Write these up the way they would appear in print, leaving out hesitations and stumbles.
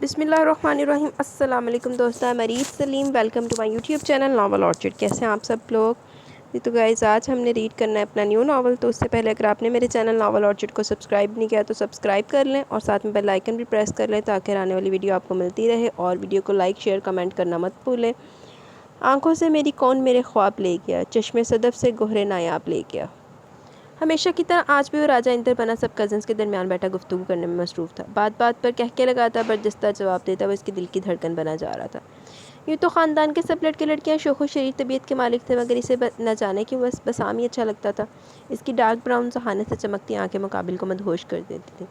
بسم اللہ الرحمن الرحیم۔ السلام علیکم دوستان، مریض Saleem, welcome to my YouTube channel novel orchard. کیسے ہیں آپ سب لوگ؟ تو گائز آج ہم نے ریڈ کرنا ہے اپنا نیو ناول۔ تو اس سے پہلے اگر آپ نے میرے چینل ناول آرچڈ کو سبسکرائب نہیں کیا تو سبسکرائب کر لیں اور ساتھ میں بیل آئیکن بھی پریس کر لیں تاکہ آنے والی ویڈیو آپ کو ملتی رہے، اور ویڈیو کو لائک شیئر کمنٹ کرنا مت بھولیں۔ آنکھوں سے میری کون میرے خواب لے گیا، چشمے صدف سے گوہر نایاب لے گیا۔ ہمیشہ کی طرح آج بھی وہ راجہ اندر بنا سب کزنس کے درمیان بیٹھا گفتگو کرنے میں مصروف تھا۔ بات بات پر کہکے لگاتا، بردستہ جواب دیتا، وہ اس کے دل کی دھڑکن بنا جا رہا تھا۔ یوں تو خاندان کے سب لڑکے لڑکیاں شوخ و شریر طبیعت کے مالک تھے، مگر اسے نہ جانے کیوں بس بسام ہی اچھا لگتا تھا۔ اس کی ڈارک براؤن ذہانت سے چمکتی آنکھیں مقابل کو مدہوش کر دیتی تھیں۔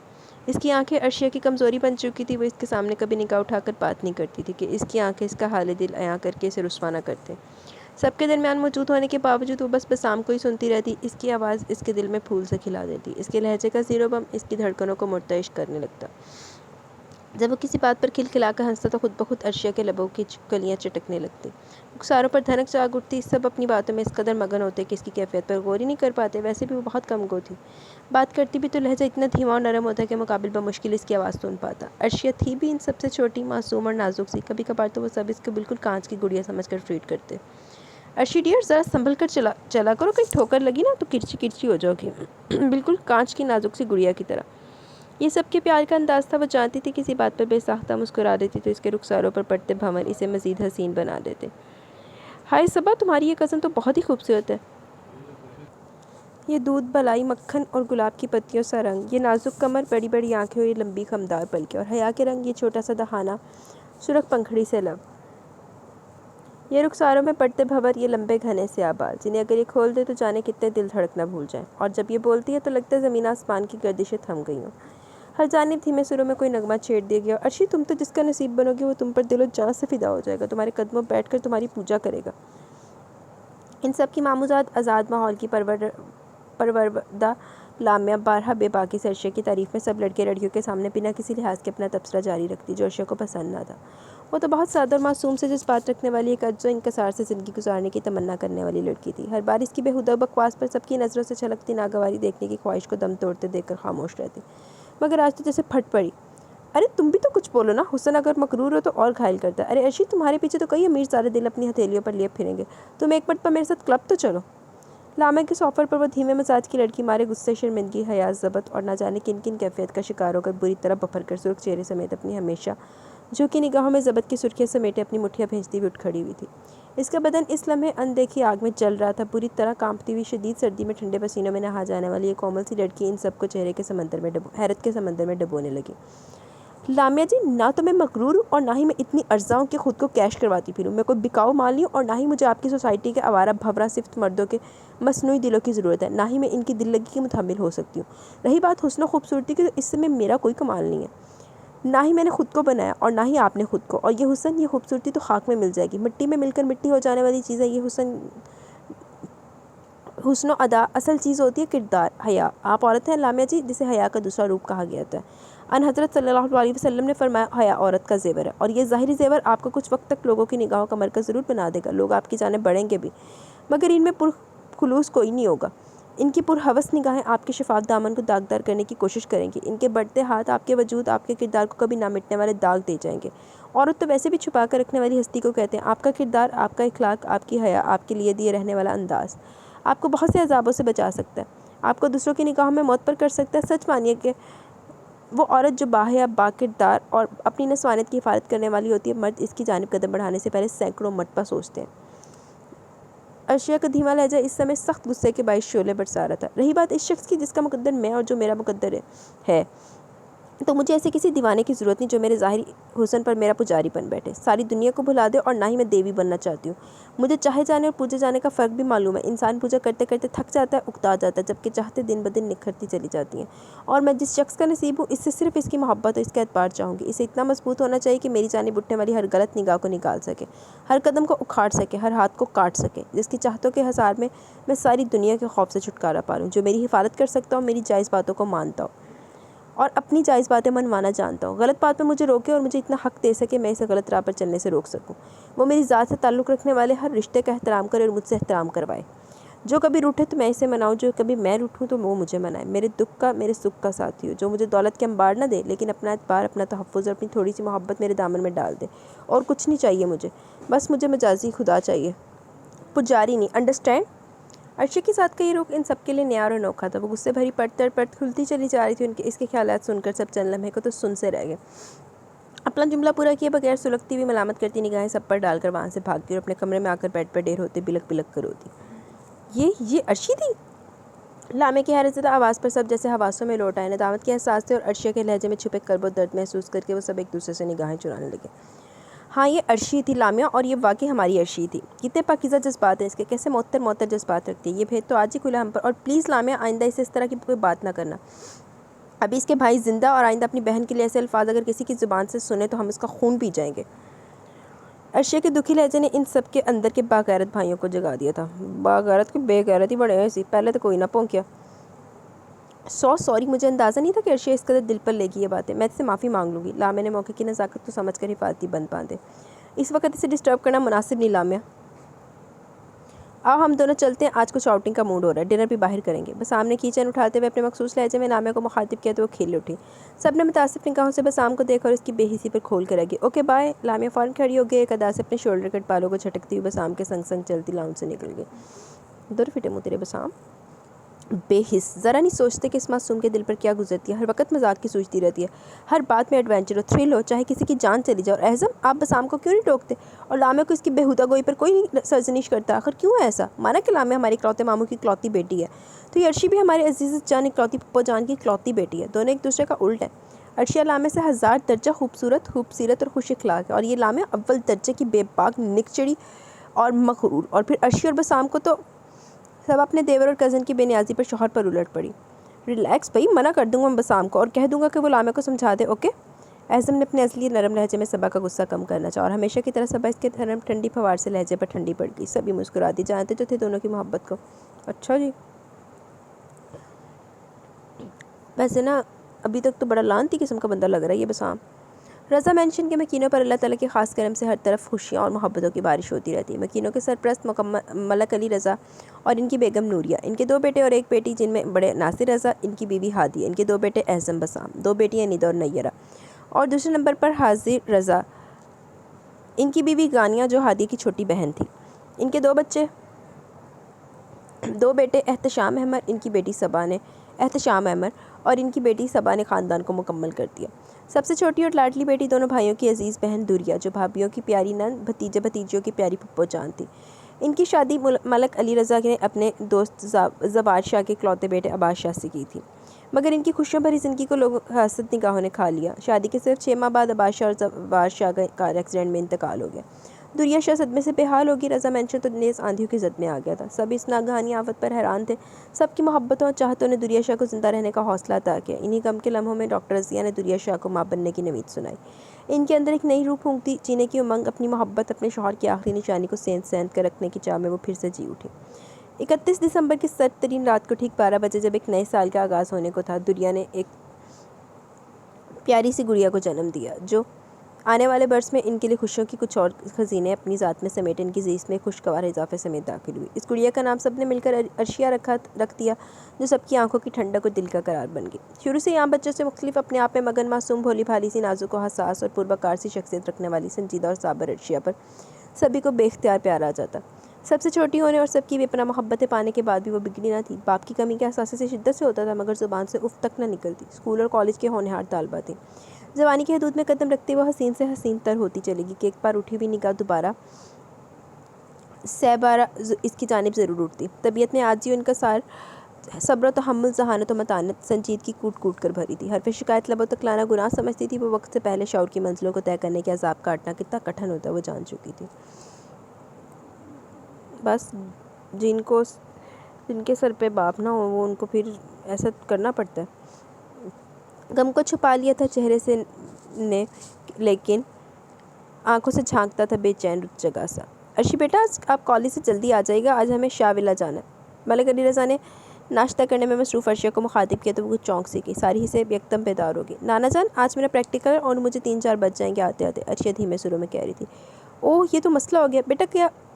اس کی آنکھیں عرشیہ کی کمزوری بن چکی تھی، وہ اس کے سامنے کبھی نگاہ اٹھا کر بات نہیں کرتی تھی کہ اس کی آنکھیں اس کا حال دل عیاں کر کے اسے رسوا نہ کرتے۔ سب کے درمیان موجود ہونے کے باوجود وہ بس بسام کو ہی سنتی رہتی۔ اس کی آواز اس کے دل میں پھول سے کھلا دیتی، اس کے لہجے کا زیر و بم اس کی دھڑکنوں کو مرتعش کرنے لگتا۔ جب وہ کسی بات پر کھلکھلا کر ہنستا تو خود بخود عرشیہ کے لبوں کی کلیاں چٹکنے لگتی، رخساروں پر دھنک جاگ اٹھتی۔ سب اپنی باتوں میں اس قدر مگن ہوتے کہ اس کی کیفیت پر غور ہی نہیں کر پاتے۔ ویسے بھی وہ بہت کم گو تھی، بات کرتی بھی تو لہجہ اتنا دھیما اور نرم ہوتا کہ مقابل بمشکل اس کی آواز سن پاتا۔ عرشیہ تھی بھی ان سب سے چھوٹی، معصوم اور نازک سی۔ کبھی کبھار تو وہ سب اس کو بالکل کانچ کی گڑیا سمجھ کر ٹریٹ کرتے۔ عرشی ڈیئر، ذرا سنبھل کر چلا کرو، کہیں ٹھوکر لگی نا تو کرچی کرچی ہو جاؤ گی، بالکل کانچ کی نازک سی گڑیا کی طرح۔ یہ سب کے پیار کا انداز تھا۔ وہ جانتی تھی کسی بات پر بے ساختہ مسکرا دیتی تو اس کے رخساروں پر پڑتے بھنور اسے مزید حسین بنا دیتے۔ ہائے صبا، تمہاری یہ کزن تو بہت ہی خوبصورت ہے۔ یہ دودھ بالائی مکھن اور گلاب کی پتیوں سا رنگ، یہ نازک کمر، بڑی بڑی آنکھیں اور یہ لمبی خمدار پلکیں، اور حیا کے رنگ، یہ چھوٹا سا دہانہ، سرخ پنکھڑی سے لب، یہ رخساروں میں پڑتے بھنور، یہ لمبے گھنے سیاہ بال جنہیں اگر یہ کھول دے تو جانے کتنے دل دھڑکنا بھول جائیں، اور جب یہ بولتی ہے تو لگتا ہے زمین آسمان کی گردشیں تھم گئی ہوں۔ ہر جانب دھیمے سروں میں کوئی نغمہ چھیڑ دیا گیا، عرشی تم تو جس کا نصیب بنو گی وہ تم پر دل و جان سے فدا ہو جائے گا، تمہارے قدموں بیٹھ کر تمہاری پوجا کرے گا۔ ان سب کی ماموزاد آزاد ماحول کی پروردہ لامیا بارہا بے باکی سے عرشیہ کی تعریف میں سب لڑکے لڑکیوں کے سامنے بنا کسی لحاظ کے اپنا تبصرہ جاری رکھتی، جو عرشیہ کو پسند نہ تھا۔ وہ تو بہت سادہ اور معصوم سے جذبات رکھنے والی، ایک عجز و انکسار سے زندگی گزارنے کی تمنا کرنے والی لڑکی تھی۔ ہر بار اس کی بےہودہ بکواس پر سب کی نظروں سے چھلکتی ناگواری دیکھنے کی خواہش کو دم توڑتے دیکھ کر خاموش رہتی، مگر آج تو جیسے پھٹ پڑی۔ ارے تم بھی تو کچھ بولو نا، حسن اگر مغرور ہو تو اور گھائل کرتا ہے۔ ارے عرشی، تمہارے پیچھے تو کئی امیر زادے دل اپنی ہتھیلیوں پر لیے پھریں گے، تم ایک مرتبہ میرے ساتھ کلب تو چلو۔ لامیا کے آفر پر وہ دھیمے مزاج کی لڑکی مارے غصے، شرمندگی، حیا، ضبط اور نہ جانے کن کن کیفیت کا شکار ہو کر بری طرح بپھر کر سرخ چہرے سمیت اپنی ہمیشہ جھکی نگاہوں میں ضبط کی سرخیاں سمیٹے اپنی مٹھیاں بھیجتی ہوئی اٹھ کھڑی ہوئی تھی۔ اس کا بدن اس لمحے ان دیکھی آگ میں جل رہا تھا، بری طرح کانپتی ہوئی، شدید سردی میں ٹھنڈے پسینوں میں نہا جانے والی یہ کومل سی لڑکی ان سب کو چہرے کے سمندر میں حیرت کے سمندر میں ڈبونے لگی۔ لامیا جی، نہ تو میں مغرور ہوں اور نہ ہی میں اتنی ارزاں ہوں کہ خود کو کیش کرواتی پھروں۔ میں کوئی بکاؤ مال نہیں ہوں اور نہ ہی مجھے آپ کی سوسائٹی کے آوارہ بھنورا صفت مردوں کے مصنوعی دلوں کی ضرورت ہے، نہ ہی میں ان کی دل لگی کی متحمل ہو سکتی ہوں۔ رہی بات حسن و خوبصورتی کی، تو اس میں میرا کوئی کمال نہیں ہے، نہ ہی میں نے خود کو بنایا اور نہ ہی آپ نے خود کو، اور یہ حسن، یہ خوبصورتی تو خاک میں مل جائے گی، مٹی میں مل کر مٹی ہو جانے والی چیز ہے یہ حسن و ادا۔ اصل چیز ہوتی ہے کردار، حیا۔ آپ عورت ہیں لامیا جی، جسے حیا کا دوسرا روپ کہا گیا ہے۔ ان حضرت صلی اللہ علیہ وسلم نے فرمایا، حیا عورت کا زیور ہے، اور یہ ظاہری زیور آپ کو کچھ وقت تک لوگوں کی نگاہوں کا مرکز ضرور بنا دے گا، لوگ آپ کی جانب بڑھیں گے بھی، مگر ان میں پرخلوص کوئی نہیں ہوگا۔ ان کی پرہوس نگاہیں آپ کے شفاف دامن کو داغدار کرنے کی کوشش کریں گی، ان کے بڑھتے ہاتھ آپ کے وجود، آپ کے کردار کو کبھی نہ مٹنے والے داغ دے جائیں گے۔ عورت تو ویسے بھی چھپا کر رکھنے والی ہستی کو کہتے ہیں۔ آپ کا کردار، آپ کا اخلاق، آپ کی حیا، آپ کے لیے دیے رہنے والا انداز آپ کو بہت سے عذابوں سے بچا سکتا ہے، آپ کو دوسروں کی نگاہوں میں معتبر کر سکتا ہے۔ سچ مانیے کہ وہ عورت جو باحیا، با کردار اور اپنی نسوانیت کی حفاظت کرنے والی ہوتی ہے، مرد اس کی جانب قدم بڑھانے سے پہلے سینکڑوں مرتبہ سوچتے ہیں۔ عرشیہ کا دھیما لہجہ اس سمے سخت غصے کے باعث شعلے برسا رہا تھا۔ رہی بات اس شخص کی جس کا مقدر میں اور جو میرا مقدر ہے، تو مجھے ایسے کسی دیوانے کی ضرورت نہیں جو میرے ظاہری حسن پر میرا پجاری بن بیٹھے، ساری دنیا کو بھلا دے، اور نہ ہی میں دیوی بننا چاہتی ہوں۔ مجھے چاہے جانے اور پوجے جانے کا فرق بھی معلوم ہے۔ انسان پوجا کرتے کرتے تھک جاتا ہے، اکتا جاتا ہے، جبکہ چاہتے دن بدن نکھرتی چلی جاتی ہیں، اور میں جس شخص کا نصیب ہوں، اس سے صرف اس کی محبت اور اس کا اعتبار چاہوں گی۔ اسے اتنا مضبوط ہونا چاہیے کہ میری جانب اٹھنے والی ہر غلط نگاہ کو نکال سکے، ہر قدم کو اکھاڑ سکے، ہر ہاتھ کو کاٹ سکے، جس کی چاہتوں کے حصار میں ساری دنیا کے خوف سے چھٹکارا پا لوں، جو میری حفاظت کر سکتا ہوں، میری جائز باتوں کو مانتا ہو اور اپنی جائز باتیں منوانا جانتا ہوں، غلط بات پہ مجھے روکے اور مجھے اتنا حق دے سکے میں اسے غلط راہ پر چلنے سے روک سکوں، وہ میری ذات سے تعلق رکھنے والے ہر رشتے کا احترام کرے اور مجھ سے احترام کروائے۔ جو کبھی روٹھے تو میں اسے مناؤں، جو کبھی میں روٹھوں تو وہ مجھے منائے، میرے دکھ کا میرے سکھ کا ساتھی ہو، جو مجھے دولت کے انبار نہ دے لیکن اپنا اعتبار، اپنا تحفظ اور اپنی تھوڑی سی محبت میرے دامن میں ڈال دے۔ اور کچھ نہیں چاہیے مجھے، بس مجھے مجازی خدا چاہیے، پجاری نہیں، انڈرسٹینڈ؟ عرشی کے ساتھ کا یہ رخ ان سب کے لیے نیا اور انوکھا تھا۔ وہ غصے بھری پرت در پرت کھلتی چلی جا رہی تھی۔ اس کے خیالات سن کر سب چند لمحے کو تو سن سے رہ گئے۔ اپنا جملہ پورا کیے بغیر سلگتی ہوئی ملامت کرتی نگاہیں سب پر ڈال کر وہاں سے بھاگتی اور اپنے کمرے میں آ کر بیڈ پر ڈیر ہوتے بلک بلک کر ہوتی۔ یہ عرشی تھی؟ لامے کی حیرت زدہ آواز پر سب جیسے حواسوں میں لوٹ آئے، ندامت کے احساس سے اور عرشیہ کے لہجے میں چھپے کرب و درد محسوس کر کے وہ سب ایک دوسرے سے نگاہیں چرانے لگے۔ ہاں یہ عرشی تھی لامیا، اور یہ واقعی ہماری عرشی تھی۔ کتنے پاکیزہ جذبات ہیں اس کے، کیسے معطر جذبات رکھتی ہے۔ یہ بھید تو آج ہی کھلا ہم پر، اور پلیز لامیا آئندہ اسے اس طرح کی کوئی بات نہ کرنا۔ ابھی اس کے بھائی زندہ، اور آئندہ اپنی بہن کے لیے ایسے الفاظ اگر کسی کی زبان سے سنے تو ہم اس کا خون پی جائیں گے۔ عرشیہ کے دکھی لہجے نے ان سب کے اندر کے باغیرت بھائیوں کو جگا دیا تھا۔ باغیرت کے بے غیرت ہی بڑے ایسی، پہلے تو کوئی نہ پونکیا۔ سوری، مجھے اندازہ نہیں تھا کہ عرشیہ اس قدر دل پر لے گی یہ باتیں۔ میں اس سے معافی مانگ لوں گی۔ لامے نے موقع کی نزاکت کو سمجھ کر حفاظتی بند باندھے۔ اس وقت اسے ڈسٹرب کرنا مناسب نہیں لامیا۔ آؤ ہم دونوں چلتے ہیں، آج کچھ آؤٹنگ کا موڈ ہو رہا ہے، ڈنر بھی باہر کریں گے۔ بسام نے کی چین اٹھاتے ہوئے اپنے مخصوص لہجے میں لامیا کو مخاطب کیا تو وہ کھیل اٹھی۔ سب نے متاسف نگاہوں سے بسام کو دیکھا اور اس کی بے حسی پر کھول کر رہ گئی۔ Okay bye. لامیا فوراً کھڑی ہو گئی، ایک ادا سے اپنے شولڈر کٹ بالوں کو جھٹکتی ہوئی بسام کے سنگ سنگ چلتی لاؤنج سے نکل گئی۔ دور فٹے منہ تیرے بسام، بے حس، ذرا نہیں سوچتے کہ اس معصوم کے دل پر کیا گزرتی ہے، ہر وقت مذاق کی سوچتی رہتی ہے، ہر بات میں ایڈونچر ہو، تھرل ہو، چاہے کسی کی جان چلی جائے۔ اور اعظم، آپ بسام کو کیوں نہیں ٹوکتے اور لامیا کو اس کی بےہودہ گوئی پر کوئی نہیں سرزنش کرتا؟ آخر کیوں ہے ایسا؟ مانا کہ لامیا ہماری اکلوتے ماموں کی اکلوتی بیٹی ہے، تو یہ عرشی بھی ہمارے عزیز جان اکلوتی پپو جان کی اکلوتی بیٹی ہے، دونوں ایک دوسرے کا الٹ ہے۔ عرشیہ لامیا سے 1000 درجہ خوبصورت اور خوش اخلاق ہے، اور یہ لامیا اول درجے کی بے باک، نک چڑی اور مغرور۔ اور پھر عرشی اور بسام کو تو سب اپنے دیور اور کزن کی بے نیازی پر شوہر پر الٹ پڑی۔ ریلیکس بھائی، منع کر دوں گا میں بسام کو اور کہہ دوں گا کہ وہ لامیا کو سمجھا دے، اوکے؟ اعظم نے اپنے اصلی نرم لہجے میں صبا کا غصہ کم کرنا چاہا، اور ہمیشہ کی طرح صبا اس کے نرم ٹھنڈی پھوار سے لہجے پر ٹھنڈی پڑ گئی۔ سبھی مسکراتی جانتے جو تھے دونوں کی محبت کو۔ اچھا جی، ویسے نا ابھی تک تو بڑا لانتی قسم کا بندہ لگ رہا ہے یہ بسام۔ رضا مینشن کے مکینوں پر اللہ تعالیٰ کے خاص کرم سے ہر طرف خوشیاں اور محبتوں کی بارش ہوتی رہتی ہے۔ مکینوں کے سرپرست ملک علی رضا اور ان کی بیگم نوریہ، ان کے 2 بیٹے اور 1 بیٹی جن میں بڑے ناصر رضا، ان کی بیوی ہادی، ان کے 2 بیٹے اعظم بسام، 2 بیٹیاں ندا اور نیرہ، اور دوسرے نمبر پر حاضر رضا، ان کی بیوی گانیہ جو ہادی کی چھوٹی بہن تھی، ان کے 2 بیٹے احتشام احمر اور ان کی بیٹی صبا نے خاندان کو مکمل کر دیا۔ سب سے چھوٹی اور لاڈلی بیٹی دونوں بھائیوں کی عزیز بہن دوریہ، جو بھابھیوں کی پیاری نند، بھتیجے بھتیجیوں کی پیاری پھپھو جان تھی۔ ان کی شادی ملک علی رضا نے اپنے دوست زبار شاہ کے اکلوتے بیٹے عباس شاہ سے کی تھی، مگر ان کی خوشیوں بھری زندگی کو لوگوں حسد نگاہوں نے کھا لیا۔ شادی کے صرف 6 ماہ بعد عباس شاہ اور زبار شاہ کا کار ایکسیڈنٹ میں انتقال ہو گیا۔ دوریہ شاہ صدمے سے بے حال ہوگی۔ رضا مینشن تو نیز آندھیوں کی زد میں آ گیا تھا۔ سب اس ناگہانی آفت پر حیران تھے۔ سب کی محبتوں اور چاہتوں نے دوریہ شاہ کو زندہ رہنے کا حوصلہ عطا کیا۔ انہی غم کے لمحوں میں ڈاکٹر رضیہ نے دوریہ شاہ کو ماں بننے کی نوید سنائی۔ ان کے اندر ایک نئی روح پھونکتی، جینے کی امنگ، اپنی محبت، اپنے شوہر کی آخری نشانی کو سینت کر رکھنے کی چاہ میں وہ پھر سے جی اٹھی۔ 31 دسمبر کی سرد ترین رات کو ٹھیک 12 بجے جب ایک نئے سال کا آغاز ہونے کو تھا، دوریہ نے ایک پیاری سی گڑیا کو جنم دیا، جو آنے والے برس میں ان کے لیے خوشیوں کی کچھ اور خزینے اپنی ذات میں سمیٹ ان کی زیست میں خوشگوار اضافے سمیت داخل ہوئی۔ اس گڑیا کا نام سب نے مل کر عرشیہ رکھ دیا، جو سب کی آنکھوں کی ٹھنڈک اور دل کا قرار بن گئی۔ شروع سے یہاں بچوں سے مختلف، اپنے آپ میں مگن، معصوم، بھولی بھالی سی، نازک و حساس اور پروکار سی شخصیت رکھنے والی سنجیدہ اور صابر عرشیہ پر سبھی کو بے اختیار پیار آ جاتا۔ سب سے چھوٹی ہونے اور سب کی بے پناہ محبتیں پانے کے بعد بھی وہ بگڑی نہ تھی۔ باپ کی کمی کے احساس سے شدت سے ہوتا تھا، مگر زبان سے اف تک نہ نکلتی۔ اسکول اور کالج کے ہونہار طالبہ تھی۔ جوانی کی حدود میں قدم رکھتے وہ حسین سے حسین تر ہوتی چلے گی کہ ایک بار اٹھی ہوئی نگاہ دوبارہ سہ بارہ اس کی جانب ضرور اٹھتی۔ طبیعت میں عاجزی و انکسار، صبر و تحمل، ذہانت و متانت، سنجیدگی کوٹ کوٹ کر بھری تھی۔ حرف شکایت لبوں تک لانا گناہ سمجھتی تھی۔ وہ وقت سے پہلے شعور کی منزلوں کو طے کرنے کے عذاب کاٹنا کتنا کٹھن ہوتا ہے وہ جان چکی تھی۔ بس جن کے سر پہ باپ نہ ہو وہ ان کو پھر ایسا کرنا پڑتا ہے۔ غم کو چھپا لیا تھا چہرے سے نے، لیکن آنکھوں سے جھانکتا تھا بے چین رت جگہ سا۔ عرشی بیٹا، آج آپ کالج سے جلدی آ جائے گا، آج ہمیں شاہ ولا جانا ہے۔ ملک علی رضا نے ناشتہ کرنے میں مصروف عرشیہ کو مخاطب کیا تو وہ کچھ چونک سی گئی، ساری حسیں یکدم بیدار ہو گئی۔ نانا جان، آج میرا پریکٹیکل اور مجھے 3-4 بج جائیں گے آتے آتے، عرشیہ دھیمے سروں میں کہہ رہی تھی۔ اوہ، یہ تو مسئلہ ہو گیا بیٹا۔ کیا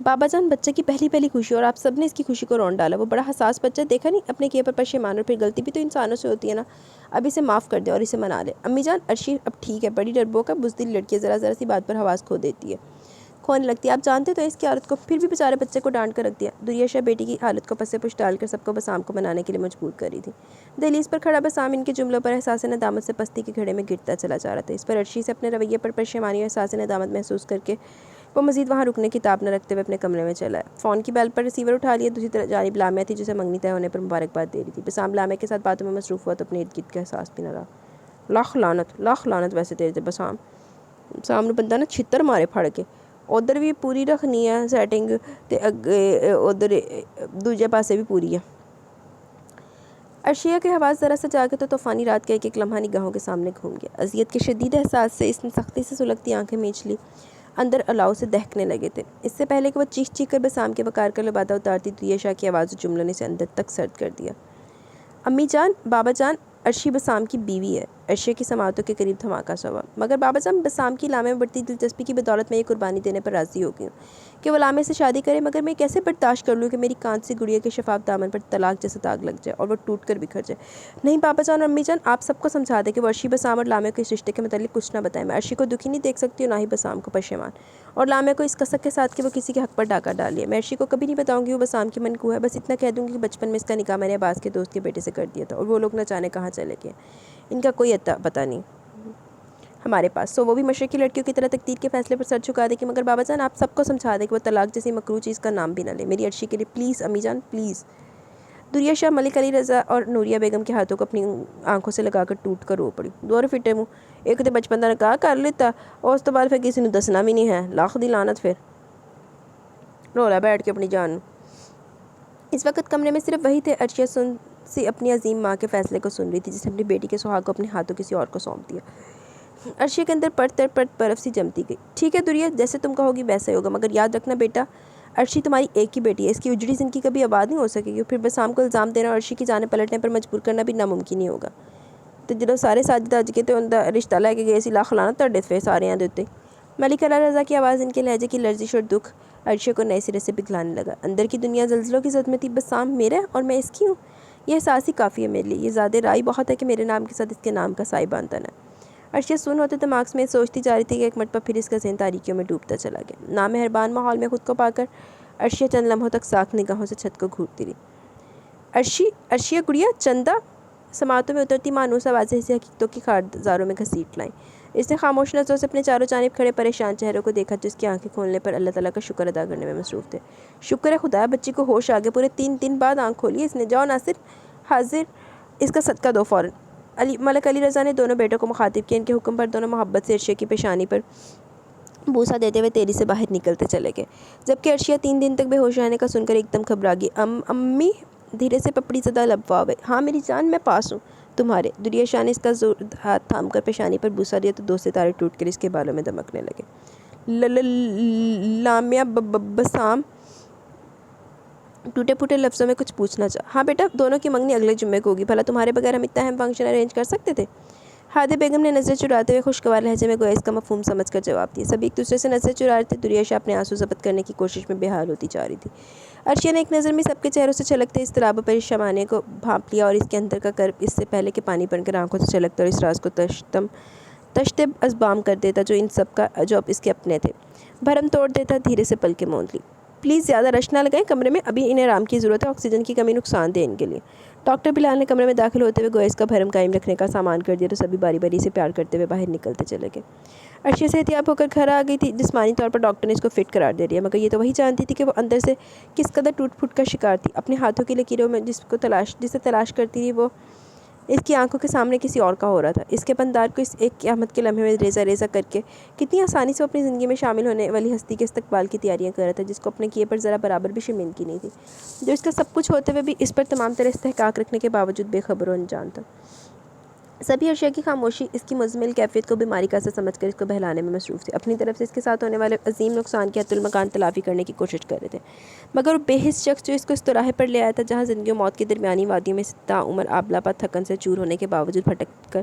بابا جان بچے کی پہلی خوشی اور آپ سب نے اس کی خوشی کو رون ڈالا. وہ بڑا حساس بچہ، دیکھا نہیں اپنے کیے پر پشیمان، اور پھر غلطی بھی تو انسانوں سے ہوتی ہے نا. اب اسے معاف کر دیں اور اسے منا لیں. امی جان عرشی اب ٹھیک ہے، بڑی ڈربوک ہے، بزدل لڑکی ہے، ذرا سی بات پر حواس کھو دیتی ہے، کھونے لگتی ہے. آپ جانتے تو اس کی عادت کو، پھر بھی بیچارے بچے کو ڈانٹ کر رکھ دیا. دنیا شاہ بیٹی کی حالت کو پسے پش ڈال کر سب کو بسام کو منانے کے لیے مجبور کر رہی تھی. دہلیز پر کھڑا بسام ان کے جملوں پر احساس ندامت سے پستی کے گھڑے میں گرتا چلا جا رہا تھا. اس پر عرشی سے اپنے رویے پر پشیمانی اور احساس ندامت محسوس کر کے وہ مزید وہاں رکنے کی تاب نہ رکھتے ہوئے اپنے کمرے میں چلا ہے. فون کی بیل پر ریسیور اٹھا لیا. دوسری جانب لامیا تھی جسے منگنی طے ہونے پر مبارکباد دے رہی تھی. بسام لامیا کے ساتھ باتوں میں مصروف ہوا تو اپنے ارد گرد کا احساس بھی نہ رہا. لاکھ لعنت ویسے تیرے بسام سامنے بندہ نا چھتر مارے پھڑ کے. ادھر بھی پوری رکھنی ہے سیٹنگ تے اگے ادھر دوجے پاسے بھی پوری ہے. عرشیہ کے حواس ذرا سا جاگے تو طوفانی رات کا ایک لمحہ نگاہوں کے سامنے گھوم گیا. اذیت کے شدید احساس سے اس نے سختی سے سلگتی آنکھیں میچ لی. اندر الاؤ سے دہکنے لگے تھے. اس سے پہلے کہ وہ چیخ کر بسام کے وقار کا لبادہ اتارتی، دنیا شاہ کی آواز و جملوں نے اسے اندر تک سرد کر دیا. امی جان، بابا جان، عرشی بسام کی بیوی ہے. عرشیہ کی سماعتوں کے قریب دھماکہ سا ہوا. مگر بابا جان، بسام کی لامے میں بڑھتی دلچسپی کی بدولت میں یہ قربانی دینے پر راضی ہو گئی ہوں کہ وہ لامے سے شادی کرے، مگر میں کیسے برداشت کر لوں کہ میری کانچ سی گڑیا کے شفاف دامن پر طلاق جیسا داغ لگ جائے اور وہ ٹوٹ کر بکھر جائے. نہیں بابا جان اور امی جان، آپ سب کو سمجھا دیں کہ وہ عرشی بسام اور لامے کو اس رشتے کے متعلق کچھ نہ بتائیں. میں عرشی کو دکھی نہیں دیکھ سکتی اور نہ ہی بسام کو پشیمان، اور لامے کو اس کسک کے ساتھ کہ وہ کسی کے حق پر ڈاکہ ڈال لیا. میں عرشی کو کبھی نہیں بتاؤں گی وہ بسام کی منقوہ ہے. بس اتنا کہہ دوں گی کہ بچپن میں اس کا نکاح میں نے عباس کے دوست کے بیٹے سے کر دیا تھا اور وہ لوگ نہ جانے کہاں چلے گئے. ان کا کوئی پتہ نہیں ہمارے پاس. سو وہ بھی مشرقی لڑکیوں کی طرح تقدیر کے فیصلے پر سر جھکا دے کہ مگر بابا جان آپ سب کو سمجھا دیں کہ وہ طلاق جیسی مکروہ چیز کا نام بھی نہ لے میری عرشی کے لیے، پلیز امی جان پلیز. دنیا شاہ ملک علی رضا اور نوریہ بیگم کے ہاتھوں کو اپنی آنکھوں سے لگا کر ٹوٹ کر رو پڑی. دور فٹے منہ، ایک تو بچپن کا نکاح کر لیتا اور اس تو بعد پھر کسی نے دسنا بھی نہیں ہے. لاکھ دی لعنت. پھر رولا بیٹھ کے اپنی جان. اس وقت کمرے میں صرف وہی تھے. عرشیہ سن سی اپنی عظیم ماں کے فیصلے کو سن رہی تھی جس نے اپنی بیٹی کے سہاگ کو اپنے ہاتھوں کسی اور کو سونپ دیا. عرشیہ کے اندر پرت برف سی جمتی گئی. ٹھیک ہے دنیا، جیسے تم کہوگی ویسا ہی ہوگا، مگر یاد رکھنا بیٹا، عرشی تمہاری ایک ہی بیٹی ہے. اس کی اجڑی زندگی کبھی آباد نہیں ہو سکے گی. پھر بسام کو الزام دینا اور عرشی کی جانیں پلٹنے پر مجبور کرنا بھی ناممکن ہی ہوگا. تو جدو سارے ساجد اج کے تو ان دا رشتہ لے کے گئے سی، لاکھ لعنت تہاڈے تے سارے دے اوتے. ملک علی رضا کی آواز ان کے لہجے کی لرزش اور دکھ عرشیہ کو نئے سرے سے پگھلانے لگا. اندر کی دنیا زلزلوں کی زد میں تھی. بسام میرا ہے اور میں اس کی ہوں، یہ احساس ہی کافی ہے میرے لیے. یہ زیادہ رائی بہت ہے کہ میرے نام کے ساتھ اس کے نام کا سائبان تن ہے. عرشیہ سن ہوتے دماغ میں سوچتی جا رہی تھی کہ ایک مرتبہ پھر اس کا ذہن تاریکیوں میں ڈوبتا چلا گیا. نامہربان ماحول میں خود کو پا کر عرشیہ چند لمحوں تک ساکھ نگاہوں سے چھت کو گھورتی رہی. عرشیہ گڑیا چندہ. سماعتوں میں اترتی مانوس آوازیں اسے حقیقتوں کی خاردزاروں میں گھسیٹ لائیں. اس نے خاموش نظروں سے اپنے چاروں جانب کھڑے پریشان چہروں کو دیکھا جس کی آنکھیں کھولنے پر اللہ تعالیٰ کا شکر ادا کرنے میں مصروف تھے. شکر ہے خدایا بچی کو ہوش آگے. پورے 3 دن بعد آنکھ کھولی اس نے. جاؤ ناصر، حاضر اس کا صدقہ دو فوراً. ملک علی رضا نے دونوں بیٹوں کو مخاطب کیا. ان کے حکم پر دونوں محبت سے عرشیہ کی پیشانی پر بوسہ دیتے ہوئے تیزی سے باہر نکلتے چلے گئے، جبکہ عرشیہ 3 دن تک بے ہوش رہنے کا سن کر ایک دم گھبرا گئی. امی دھیرے سے پپڑی زدہ لبواوے. ہاں میری جان، میں پاس ہوں تمہارے. دنیا شاہ نے اس کا ہاتھ تھام کر پیشانی پر بوسہ دیا تو 2 ستارے ٹوٹ کر اس کے بالوں میں دمکنے لگے. لامیا بسام ٹوٹے پھوٹے لفظوں میں کچھ پوچھنا چاہا. ہاں بیٹا، دونوں کی منگنی اگلے جمعے کو ہوگی. بھلا تمہارے بغیر ہم اتنا اہم فنکشن ارینج کر سکتے تھے؟ ہادی بیگم نے نظریں چراتے ہوئے خوشگوار لہجے میں گویا اس کا مفہوم سمجھ کر جواب دیا. سبھی ایک دوسرے سے نظریں چرا رہے تھے. دنیا شاہ اپنے آنسو ضبط کرنے کی کوشش میں بے حال ہوتی جا رہی تھی. عرشیہ نے ایک نظر میں سب کے چہروں سے چھلکتے اضطراب و پریشانی کو بھانپ لیا اور اس کے اندر کا کرب اس سے پہلے کہ پانی بن کر آنکھوں سے چھلکتا اور اس راز کو تشت ازبام کر دیتا جو ان سب کا جو اب اس کے اپنے تھے، بھرم توڑ دیتا. دھیرے سے پلکیں موند لی. پلیز زیادہ رش نہ لگائیں کمرے میں، ابھی انہیں آرام کی ضرورت ہے. آکسیجن کی کمی نقصان دہ ان کے لیے. ڈاکٹر بلال نے کمرے میں داخل ہوتے ہوئے گویا اس کا بھرم قائم رکھنے کا سامان کر دیا تو سبھی باری باری سے پیار کرتے ہوئے باہر نکلتے چلے گئے. عرشیہ صحتیاب ہو کر گھر آ گئی تھی. جسمانی طور پر ڈاکٹر نے اس کو فٹ قرار دے دیا، مگر یہ تو وہی جانتی تھی کہ وہ اندر سے کس قدر ٹوٹ پھوٹ کا شکار تھی. اپنے ہاتھوں کی لکیروں میں جسے تلاش کرتی تھی وہ اس کی آنکھوں کے سامنے کسی اور کا ہو رہا تھا. اس کے پندار کو اس ایک قیامت کے لمحے میں ریزہ ریزہ کر کے کتنی آسانی سے وہ اپنی زندگی میں شامل ہونے والی ہستی کے استقبال کی تیاریاں کر رہا تھا جس کو اپنے کیے پر ذرا برابر بھی شرمندگی نہیں تھی، جو اس کا سب کچھ ہوتے ہوئے بھی اس پر تمام طرح استحقاق رکھنے کے باوجود بے خبر و انجان تھا. سبھی عرشیہ کی خاموشی اس کی مزمل کیفیت کو بیماری کا اثر سمجھ کر اس کو بہلانے میں مصروف تھے. اپنی طرف سے اس کے ساتھ ہونے والے عظیم نقصان کی حت المکان تلافی کرنے کی کوشش کر رہے تھے، مگر وہ بے حس شخص جو اس کو اس طرح پر لے آیا تھا جہاں زندگی و موت کی درمیانی وادیوں میں تا عمر آبلہ پا تھکن سے چور ہونے کے باوجود بھٹک کر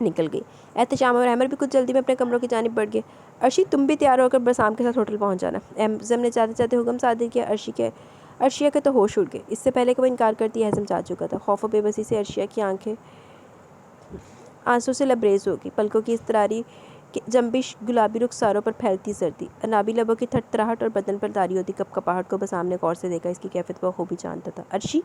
نکل گئی۔ احتشام اور احمد بھی کچھ جلدی میں اپنے کمروں کی جانب بڑھ گئے۔ عرشی تم بھی تیار ہو کر بسام کے ساتھ ہوٹل پہنچ جانا۔ اعظم نے چاہتے چاہتے حکم صادر کیا۔ عرشیہ کے تو ہوش اڑ گئے۔ اس سے پہلے کہ وہ انکار کرتی اعظم چاہ چکا تھا۔ خوف و بے بسی سے عرشیہ کی آنکھیں آنسوں سے لبریز ہو گئی، پلکوں کی اضطراری جنبش گلابی رخساروں پر پھیلتی سردی، انابی لبوں کی تھرتھراہٹ اور بدن پر طاری ہوتی کپکپاہٹ کو بسام نے غور سے دیکھا۔ اس کی کیفیت بخوبی جانتا تھا۔ عرشی!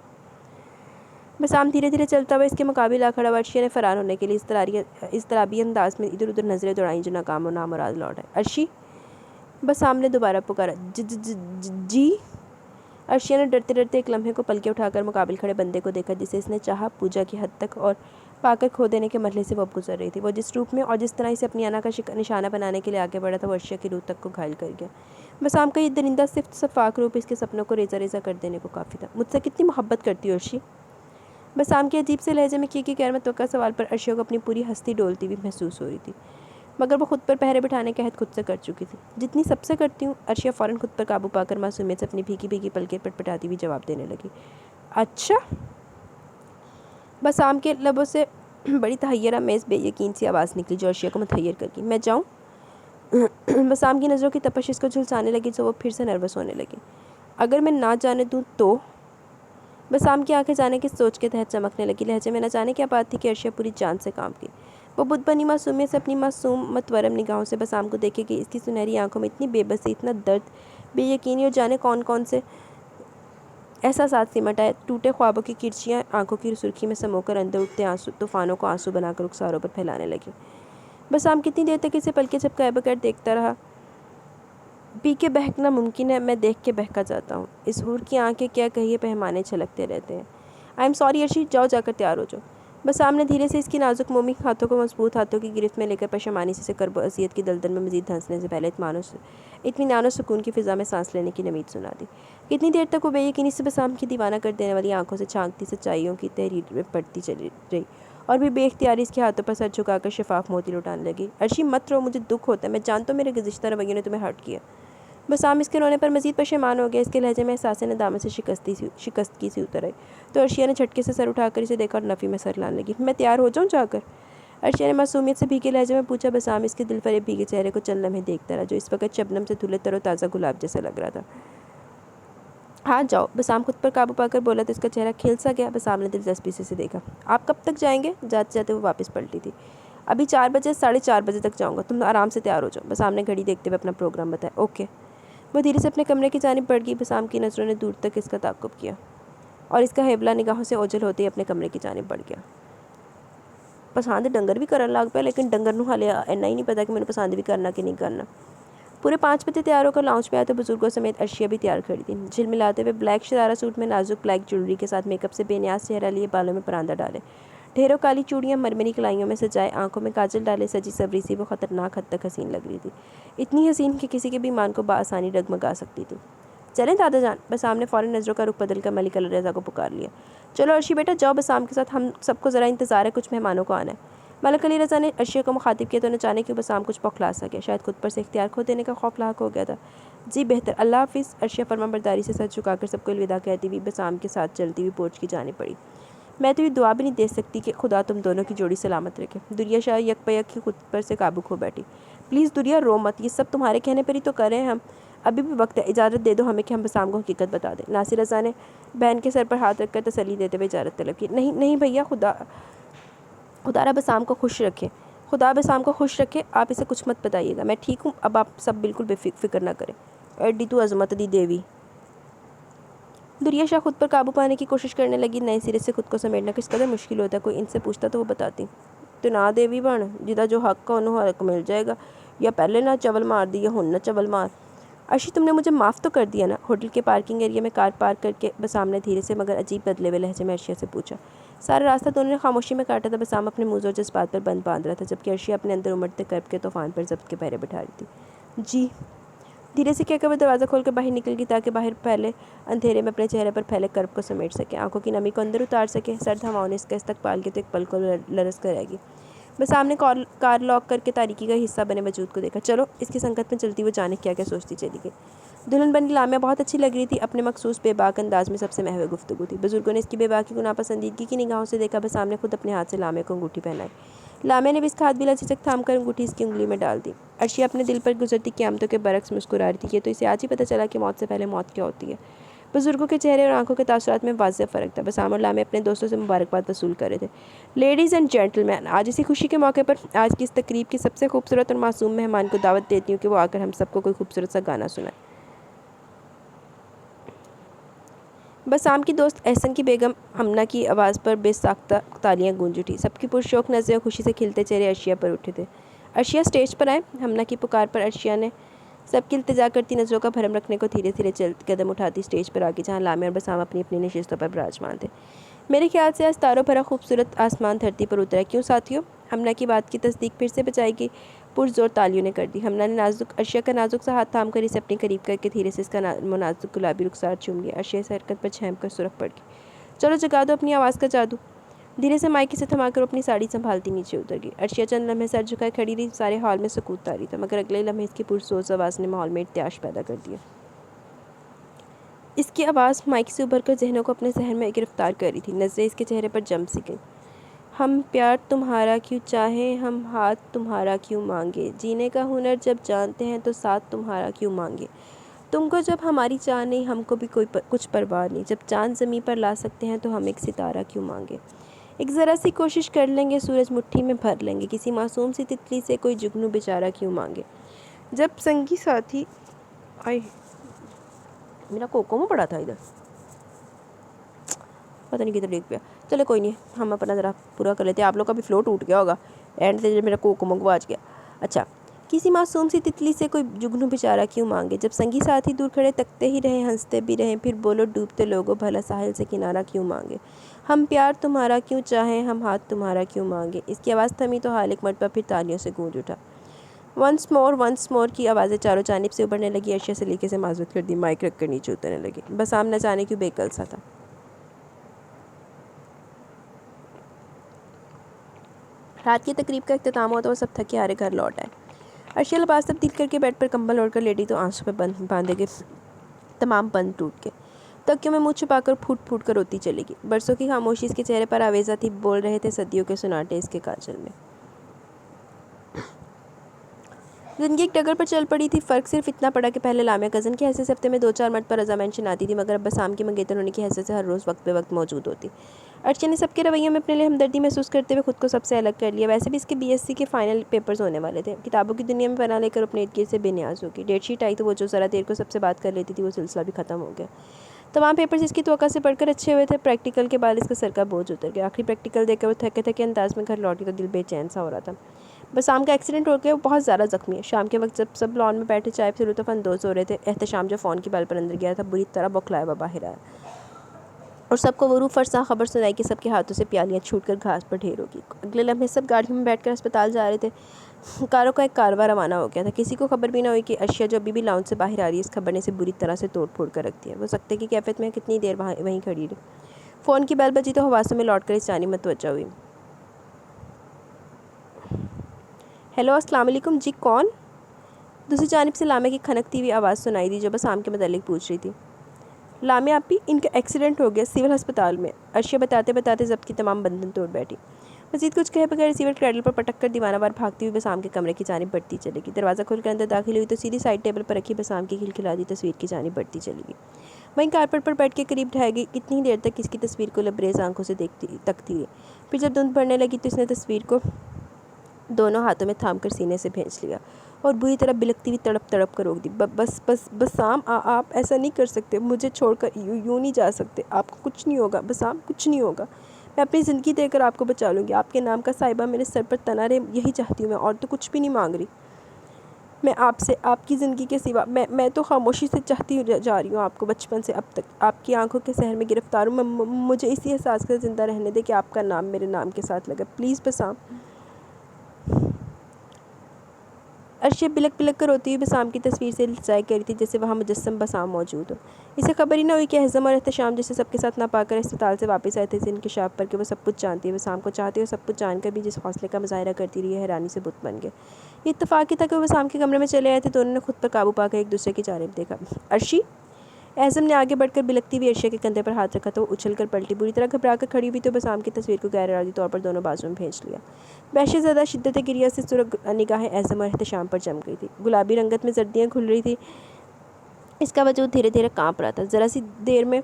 بسام دھیرے دھیرے چلتا ہوا اس کے مقابل آ کھڑا ہوا۔ عرشیہ نے فرار ہونے کے لیے اضطرابی انداز میں ادھر ادھر نظریں دوڑائیں جو ناکام و نامراد لوٹ آئیں۔ عرشی! بسام نے دوبارہ پکارا۔ جی؟ عرشیہ نے ڈرتے ڈرتے ایک لمحے کو پلکیں اٹھا کر مقابل کھڑے بندے کو دیکھا جسے اس نے چاہا پوجا کی حد تک اور پا کر کھو دینے کے مرحلے سے وہ اب گزر رہی تھی۔ وہ جس روپ میں اور جس طرح اسے اپنی انا کا نشانہ بنانے کے لیے آگے بڑھا تھا وہ عرشیہ کی روح تک کو گھائل کر گیا۔ بسام کا یہ درندہ صفت شفاف روپ اس کے سپنوں کو ریزہ ریزہ کر دینے کو کافی تھا۔ مجھ سے کتنی محبت کرتی ہو عرشی؟ بسام کے عجیب سے لہجے میں کی غیر متوقع سوال پر عرشیہ کو اپنی پوری ہستی ڈولتی ہوئی محسوس ہو رہی تھی، مگر وہ خود پر پہرے بٹھانے کا عہد خود سے کر چکی تھی۔ جتنی سب سے کرتی ہوں۔ عرشیہ فوراً خود پر قابو پا کر معصومیت سے اپنی بھیگی بھیگی پلکیں پٹپٹاتی ہوئی جواب دینے لگی۔ اچھا؟ بسام کے لبوں سے بڑی تحیر آمیز بے یقین سی آواز نکلی جو عرشیہ کو متحیر کر گئی۔ میں جاؤں؟ بسام کی نظروں کی تپش اس کو جھلسانے لگی تو وہ پھر سے نروس ہونے لگی۔ اگر میں نہ جانے دوں تو؟ بسام کی آنکھیں جانے کی سوچ کے تحت چمکنے لگی۔ لہجے میں نہ جانے کیا بات تھی کہ عرشیہ پوری جان سے کام کی۔ وہ بت بنی معصومیت سے اپنی معصوم متورم نگاہوں سے بسام کو دیکھے گی۔ اس کی سنہری آنکھوں میں اتنی بے بسی، اتنا درد، بے یقینی اور جانے کون کون سے احساسات سمٹ آئے۔ ٹوٹے خوابوں کی کرچیاں آنکھوں کی سرخی میں سمو کر اندر اٹھتے طوفانوں کو آنسو بنا کر رخساروں پر پھیلانے لگی۔ بسام کتنی دیر تک اسے پلکیں جھپکائے بغیر دیکھتا رہا۔ پی کے بہکنا ممکن ہے، میں دیکھ کے بہکا جاتا ہوں۔ اس حور کی آنکھیں کیا کہیے پیمانے چھلکتے رہتے ہیں۔ آئی ایم سوری عرشی، جاؤ جا کر تیار ہو جاؤ۔ بسام نے دھیرے سے اس کی نازک مومی ہاتھوں کو مضبوط ہاتھوں کی گرفت میں لے کر پشیمانی سے اسے کرب و اذیت کی دلدل میں مزید دھنسنے سے پہلے اطمینان و سکون کی فضا میں سانس لینے کی نوید سنا دی۔ کتنی دیر تک وہ بے یقینی سے بسام کی دیوانہ کر دینے والی آنکھوں سے چھانکتی سچائیوں کی تحریر میں پڑتی چلی رہی اور بھی بے اختیاری اس کے ہاتھوں پر سر جھکا کر شفاف موتی لٹانے لگی۔ عرشی مت رو، مجھے دکھ ہوتا ہے، میں جانتا ہوں میرے گزشتہ رویوں نے تمہیں ہرٹ کیا۔ بسام اس کے رونے پر مزید پشیمان ہو گیا۔ اس کے لہجے میں احساس ندامت سے شکستگی سی اتر آئی تو عرشیہ نے جھٹکے سے سر اٹھا کر اسے دیکھا اور نفی میں سر لانے لگی۔ میں تیار ہو جاؤں جا کر؟ عرشیہ نے معصومیت سے بھیگے لہجے میں پوچھا۔ بسام اس کے دل فریب بھیگے چہرے کو چند لمحے دیکھتا رہا جو اس وقت شبنم سے دھلے تر و تازہ گلاب جیسا لگ رہا تھا۔ ہاں جاؤ، بسام خود پر قابو پا کر بولا تو اس کا چہرہ کھل سا گیا۔ بسام نے دلچسپی سے اسے دیکھا۔ آپ کب تک جائیں گے؟ جاتے جاتے وہ واپس پلٹی تھی۔ ابھی 4 بجے، 4:30 بجے تک جاؤں گا، تم آرام سے تیار ہو جاؤ۔ بسام نے گھڑی دیکھتے ہوئے اپنا پروگرام بتایا۔ اوکے۔ وہ دھیرے سے اپنے کمرے کی جانب بڑھ گئی۔ بسام کی نظروں نے دور تک اس کا تعاقب کیا اور اس کا ہیبلا نگاہوں سے اوجھل ہوتے ہی اپنے کمرے کی جانب بڑھ گیا۔ پسند ڈنگر بھی کرن لگ پیا، لیکن ڈنگر نوں حالے اینا ہی نہیں پتا کہ میں نے پسند بھی کرنا کہ نہیں کرنا۔ پورے 5 بجے تیار ہو کر لاؤنج پہ آیا تو بزرگوں سمیت عرشیہ بھی تیار کھڑی تھی، جھلملاتے ہوئے بلیک شرارہ سوٹ میں نازک بلیک جویلری کے ساتھ میک اپ سے بے نیاز چہرہ لیے، بالوں میں پراندہ ڈالے، ڈھیروں کالی چوڑیاں مرمری کلائیوں میں سجائے، آنکھوں میں کاجل ڈالے سجی سوری سی وہ خطرناک حد تک حسین لگ رہی تھی، اتنی حسین کہ کسی کے بھی ایمان کو بآسانی ڈگمگا سکتی تھی۔ چلیں دادا جان؟ بسام نے فوراً نظروں کا رخ بدل کر ملکہ رضا کو پکار لیا۔ چلو عرشی بیٹا جاؤ بسام کے ساتھ، ہم سب کو ذرا انتظار ہے، کچھ مہمانوں کو آنا ہے۔ ملک علی رضا نے عرشیہ کو مخاطب کیا تو نہ جانے کیوں بسام کچھ بوکھلا سا گیا، شاید خود پر سے اختیار کھو دینے کا خوف لاحق ہو گیا تھا۔ جی بہتر، اللہ حافظ۔ عرشیہ فرمانبرداری سے سر جھکا کر سب کو الوداع کہتی ہوئی بسام کے ساتھ چلتی ہوئی پورچ کی جانب پڑی۔ میں تو یہ دعا بھی نہیں دے سکتی کہ خدا تم دونوں کی جوڑی سلامت رکھے۔ دنیا شاہ یک پیک ہی خود پر سے قابو کھو بیٹھی۔ پلیز دنیا رو مت، یہ سب تمہارے کہنے پر ہی تو کر رہے ہیں ہم، ابھی بھی وقت ہے، اجازت دے دو ہمیں کہ ہم بسام کو حقیقت بتا دیں۔ ناصر رضا نے بہن کے سر پر ہاتھ رکھ کر تسلی دیتے ہوئے اجازت طلب کی۔ نہیں نہیں بھیا، خدا را بسام کو خوش رکھے، خدا بسام کو خوش رکھے، آپ اسے کچھ مت بتائیے گا، میں ٹھیک ہوں، اب آپ سب بالکل بے فکر نہ کریں۔ ایڈی تو عظمت دی دیوی۔ دنیا شاہ خود پر قابو پانے کی کوشش کرنے لگی، نئے سرے سے خود کو سمیٹنا کس قدر مشکل ہوتا ہے، کوئی ان سے پوچھتا تو وہ بتاتی۔ تو نہ دیوی بن، جدا جو حق کا انہوں حق مل جائے گا، یا پہلے نہ چول مار دی یا ہن نہ چول مار۔ عرشی تم نے مجھے معاف تو کر دیا نا؟ ہوٹل کے پارکنگ ایریا میں کار پارک کر کے بسام نے دھیرے سے مگر عجیب بدلے ہوئے لہجے میں عرشیہ سے پوچھا۔ سارا راستہ دونوں نے خاموشی میں کاٹا تھا۔ بسام اپنے موزوں اور جذبات پر بند باندھ رہا تھا جبکہ عرشیہ اپنے اندر امڑتے کرب کے طوفان پر ضبط کے پہرے بٹھا رہی تھی۔ جی دھیرے سے کہہ کر وہ دروازہ کھول کر باہر نکل گئی تاکہ باہر پھیلے اندھیرے میں اپنے چہرے پر پھیلے کرب کو سمیٹ سکے، آنکھوں کی نمی کو اندر اتار سکے۔ سرد ہواؤں نے اس کا استقبال کیا تو ایک پل کو لرز کر رہ گئی۔ بسام نے کار لاک کر کے تاریکی کا حصہ بنے وجود کو دیکھا۔ چلو، اس کی سنگت میں چلتی وہ جانے کیا کیا سوچتی چلی گئی۔ دلہن بنی لامیا بہت اچھی لگ رہی تھی، اپنے مخصوص بے باک انداز میں سب سے محو گفتگو تھی۔ بزرگوں نے اس کی بے باکی کو ناپسندیدگی کی نگاہوں سے دیکھا۔ بسام نے خود اپنے ہاتھ سے لامیا کو انگوٹھی پہنائی، لامیا نے بھی اس کا ہاتھ بلا جھجک تھام کر انگوٹھی اس کی انگلی میں ڈال دی۔ عرشیہ اپنے دل پر گزرتی قیامتوں کے برعکس مسکرا رہی تھی۔ یہ تو اسے آج ہی پتہ چلا کہ موت سے پہلے موت کیا ہوتی ہے۔ بزرگوں کے چہرے اور آنکھوں کے تاثرات میں واضح فرق تھا۔ بسام اور لامیا اپنے دوستوں سے مبارکباد وصول کر رہے تھے۔ لیڈیز اینڈ جینٹلمین، آج اسی خوشی کے موقع پر آج کی اس تقریب کی سب سے خوبصورت اور معصوم مہمان کو دعوت دیتی ہوں کہ وہ آ کر ہم سب کو کوئی خوبصورت سا گانا سنائے۔ بسام کی دوست احسن کی بیگم ہمنہ کی آواز پر بے ساختہ تالیاں گونج اٹھی۔ سب کی پرشوق نظریں خوشی سے کھلتے چہرے عرشیہ پر اٹھے تھے۔ عرشیہ اسٹیج پر آئے۔ ہمنہ کی پکار پر عرشیہ نے سب کی التجا کرتی نظروں کا بھرم رکھنے کو دھیرے دھیرے قدم اٹھاتی اسٹیج پر آگے جہاں لامیا اور بسام اپنی اپنی نشستوں پر براجمان تھے۔ میرے خیال سے آج تاروں بھرا خوبصورت آسمان دھرتی پر اترا ہے، کیوں ساتھیوں؟ ہمنہ کی بات کی تصدیق پھر سے بچائی گئی پرزور تالیوں نے کر دی۔ ہمنہ نے عرشیہ کا نازک سا ہاتھ تھام کر اسے اپنے قریب کر کے دھیرے سے اس کا نازک گلابی رخسار چوم لیا۔ عرشیہ اس حرکت پر چھینک کر سرخ پڑ گئی۔ چلو جگا دو اپنی آواز کا جادو۔ دھیرے سے مائک سے تھما کر اپنی ساڑی سنبھالتی نیچے اتر گئی۔ عرشیہ چند لمحے سر جھکائے کھڑی رہی۔ سارے ہال میں سکوت طاری تھا، مگر اگلے لمحے اس کی پرسوز آواز نے ماحول میں ارتعاش پیدا کر دیا۔ اس کی آواز مائک سے ابھر کر ذہنوں کو اپنے ذہن میں گرفتار کر رہی تھی۔ نظریں اس کے چہرے پر جم سی گئیں۔ ہم پیار تمہارا کیوں چاہیں، ہم ہاتھ تمہارا کیوں مانگے، جینے کا ہنر جب جانتے ہیں تو ساتھ تمہارا کیوں مانگے، تم کو جب ہماری چاہ نہیں ہم کو بھی کوئی کچھ پرواہ نہیں، جب چاند زمیں پر لا سکتے ہیں تو ہم ایک ستارہ کیوں مانگے، ایک ذرا سی کوشش کر لیں گے سورج مٹھی میں بھر لیں گے، کسی معصوم سی تتلی سے کوئی جگنو بیچارہ کیوں مانگے، جب سنگی ساتھی میرا کوکومو پڑا تھا ادھر، پتہ نہیں کدھر دیکھ پیا، چلے کوئی نہیں، ہم اپنا ذرا پورا کر لیتے ہیں۔ آپ لوگ کا بھی فلو ٹوٹ گیا ہوگا اینڈ سے جب میرا کوکومو گواچ گیا۔ اچھا، کسی معصوم سی تتلی سے کوئی جگنو بیچارہ کیوں مانگے، جب سنگی ساتھی دور کھڑے تکتے ہی رہیں ہنستے بھی رہیں، پھر بولو ڈوبتے لوگوں بھلا ساحل سے کنارہ کیوں مانگے، ہم پیار تمہارا کیوں چاہیں، ہم ہاتھ تمہارا کیوں مانگے۔ اس کی آواز تھمی تو حال ایک مرتبہ پھر تالیوں سے گونج اٹھا۔ ونس مور کی آوازیں چاروں جانب سے ابھرنے لگی۔ عرشیہ سلیقے سے معذرت کر دی، مائک رکھ کر نیچے اترنے لگی۔ بسام نہ جانے کیوں بے کل سا تھا۔ رات کی تقریب کا اختتام ہوا تو وہ سب تھکے ہارے گھر لوٹ آئے۔ عرشیہ لباس تبدیل کر کے بیڈ پر کمبل اوڑھ کر لیٹی تو آنسوں پہ باندھے گئے تمام بند ٹوٹ کے تکیوں میں منہ چھپا کر پھوٹ پھوٹ کر روتی چلے گی۔ برسوں کی خاموشی اس کے چہرے پر آویزہ تھی، بول رہے تھے صدیوں کے سناٹے اس کے کاجل میں۔ زندگی ایک ڈگر پر چل پڑی تھی۔ فرق صرف اتنا پڑا کہ پہلے لامیا کزن کی حیثیت سے ہفتے میں 2-4 مرتبہ رضامندی آتی تھی، مگر اب بسام کی منگیتر ہونے کی حیثیت سے ہر روز وقت بے وقت موجود ہوتی۔ عرشیہ نے سب کے رویوں میں اپنے لیے ہمدردی محسوس کرتے ہوئے خود کو سب سے الگ کر لیا۔ ویسے بھی اس کے BSc کے فائنل پیپرز ہونے والے تھے۔ کتابوں کی دنیا میں پناہ لے کر اپنے ارد گرد سے بے نیاز ہو گئی۔ ڈیٹ شیٹ آئی تو وہ جو ذرا دیر کو سب سے بات کر لیتی تھی وہ سلسلہ بھی ختم ہو گیا۔ تمام پیپرز اس کی توقع سے بڑھ کر اچھے ہوئے تھے۔ پریکٹیکل کے بعد اس کا سر کا بوجھ اتر گیا۔ آخری پریکٹیکل دے کر وہ تھکے تھکے انداز میں گھر لوٹی تو دل بے چین سا ہو رہا تھا۔ بسام کا ایکسیڈنٹ ہو گیا، وہ بہت زیادہ زخمی ہے۔ شام کے وقت جب سب لان میں بیٹھے چائے سے لطف اندوز ہو رہے تھے، احتشام جو فون کی بال پر اندر گیا تھا بری طرح بوکھلایا ہوا باہر آیا اور سب کو وہ روح فرسا خبر سنائی کہ سب کے ہاتھوں سے پیالیاں چھوٹ کر گھاس پر ڈھیر ہوگی۔ اگلے لمحے سب گاڑیوں میں بیٹھ کر اسپتال جا رہے تھے۔ کاروں کا ایک کارواں روانہ ہو گیا تھا۔ کسی کو خبر بھی نہ ہوئی کہ عرشیہ جو ابھی بھی لاؤنج سے باہر آ رہی ہے، اس خبر نے اسے بری طرح سے توڑ پھوڑ کر رکھ دیا۔ وہ سکتے کی کیفیت میں کتنی دیر وہیں کھڑی رہی۔ فون کی بیل بجی تو حواسوں میں لوٹ کر اس جانب متوجہ ہوئی۔ ہیلو، السلام علیکم، جی کون؟ دوسری جانب سے لامیا کی کھنکتی ہوئی آواز سنائی دی جو بسام کے متعلق پوچھ رہی تھی۔ لامیا آپی، ان کا ایکسیڈنٹ ہو گیا سول ہسپتال میں، عرشیہ بتاتے بتاتے ضبط کی تمام بندھن توڑ بیٹھی۔ مزید کچھ کہے بغیر ریسیور کریڈل پر پٹک کر دیوانہ وار بھاگتی ہوئی بسام کے کمرے کی جانب بڑھتی چلے گی۔ دروازہ کھول کر اندر داخل ہوئی تو سیدھی سائڈ ٹیبل پر رکھی بسام کی کھلکھلاتی تصویر کی جانب بڑھتی چلے گی۔ وہیں کارپیٹ پر بیٹھ کے قریب ڈھہ گئی، کتنی دیر تک اس کی تصویر کو لبریز آنکھوں سے تکتی رہی۔ پھر جب دھند بڑھنے لگی تو اس نے تصویر کو دونوں ہاتھوں میں تھام کر سینے سے بھینچ لیا اور بری طرح بلکتی ہوئی تڑپ تڑپ کر روک دی۔ بسام، آپ ایسا نہیں کر سکتے، مجھے چھوڑ کر یوں نہیں جا سکتے، آپ کو کچھ نہیں ہوگا بسام، کچھ نہیں ہوگا، میں اپنی زندگی دے کر آپ کو بچا لوں گی، آپ کے نام کا صاحبہ میرے سر پر تنا رہے، یہی چاہتی ہوں میں، اور تو کچھ بھی نہیں مانگ رہی میں آپ سے، آپ کی زندگی کے سوا، میں تو خاموشی سے چاہتی جا رہی ہوں آپ کو بچپن سے اب تک، آپ کی آنکھوں کے سحر میں گرفتار ہوں، مجھے اسی احساس کا زندہ رہنے دے کہ آپ کا نام میرے نام کے ساتھ لگا، پلیز بسام۔ عرشیہ بلک بلک کر روتی ہوئی بسام کی تصویر سے التجا کر رہی تھی جیسے وہاں مجسم بسام موجود ہو۔ اسے خبر ہی نہ ہوئی کہ اعظم اور احتشام جسے سب کے ساتھ نہ پا کر اسپتال سے واپس آئے تھے اس انکشاف پر کہ وہ سب کچھ جانتی ہے، بسام کو چاہتے ہوئے سب کچھ جان کر بھی جس حوصلے کا مظاہرہ کرتی رہی ہے، حیرانی سے بت بن گئے۔ یہ اتفاق ہی تھا کہ وہ بسام کے کمرے میں چلے آئے تھے۔ دونوں نے خود پر قابو پا کر ایک دوسرے کی جانب دیکھا۔ عرشی، اعظم نے آگے بڑھ کر بلکتی ہوئی عرشیہ کے کندھے پر ہاتھ رکھا تو وہ اچھل کر پلٹی، بری طرح گھبرا کر کھڑی ہوئی تو بسام کی تصویر کو غیر ارادی طور پر دونوں بازوں میں بھیج لیا۔ وحشت زدہ شدت گریہ سے سرخ نگاہیں اعظم اور احتشام پر جم گئی تھی۔ گلابی رنگت میں زردیاں کھل رہی تھی، اس کا وجود دھیرے دھیرے کانپ رہا تھا۔ ذرا سی دیر میں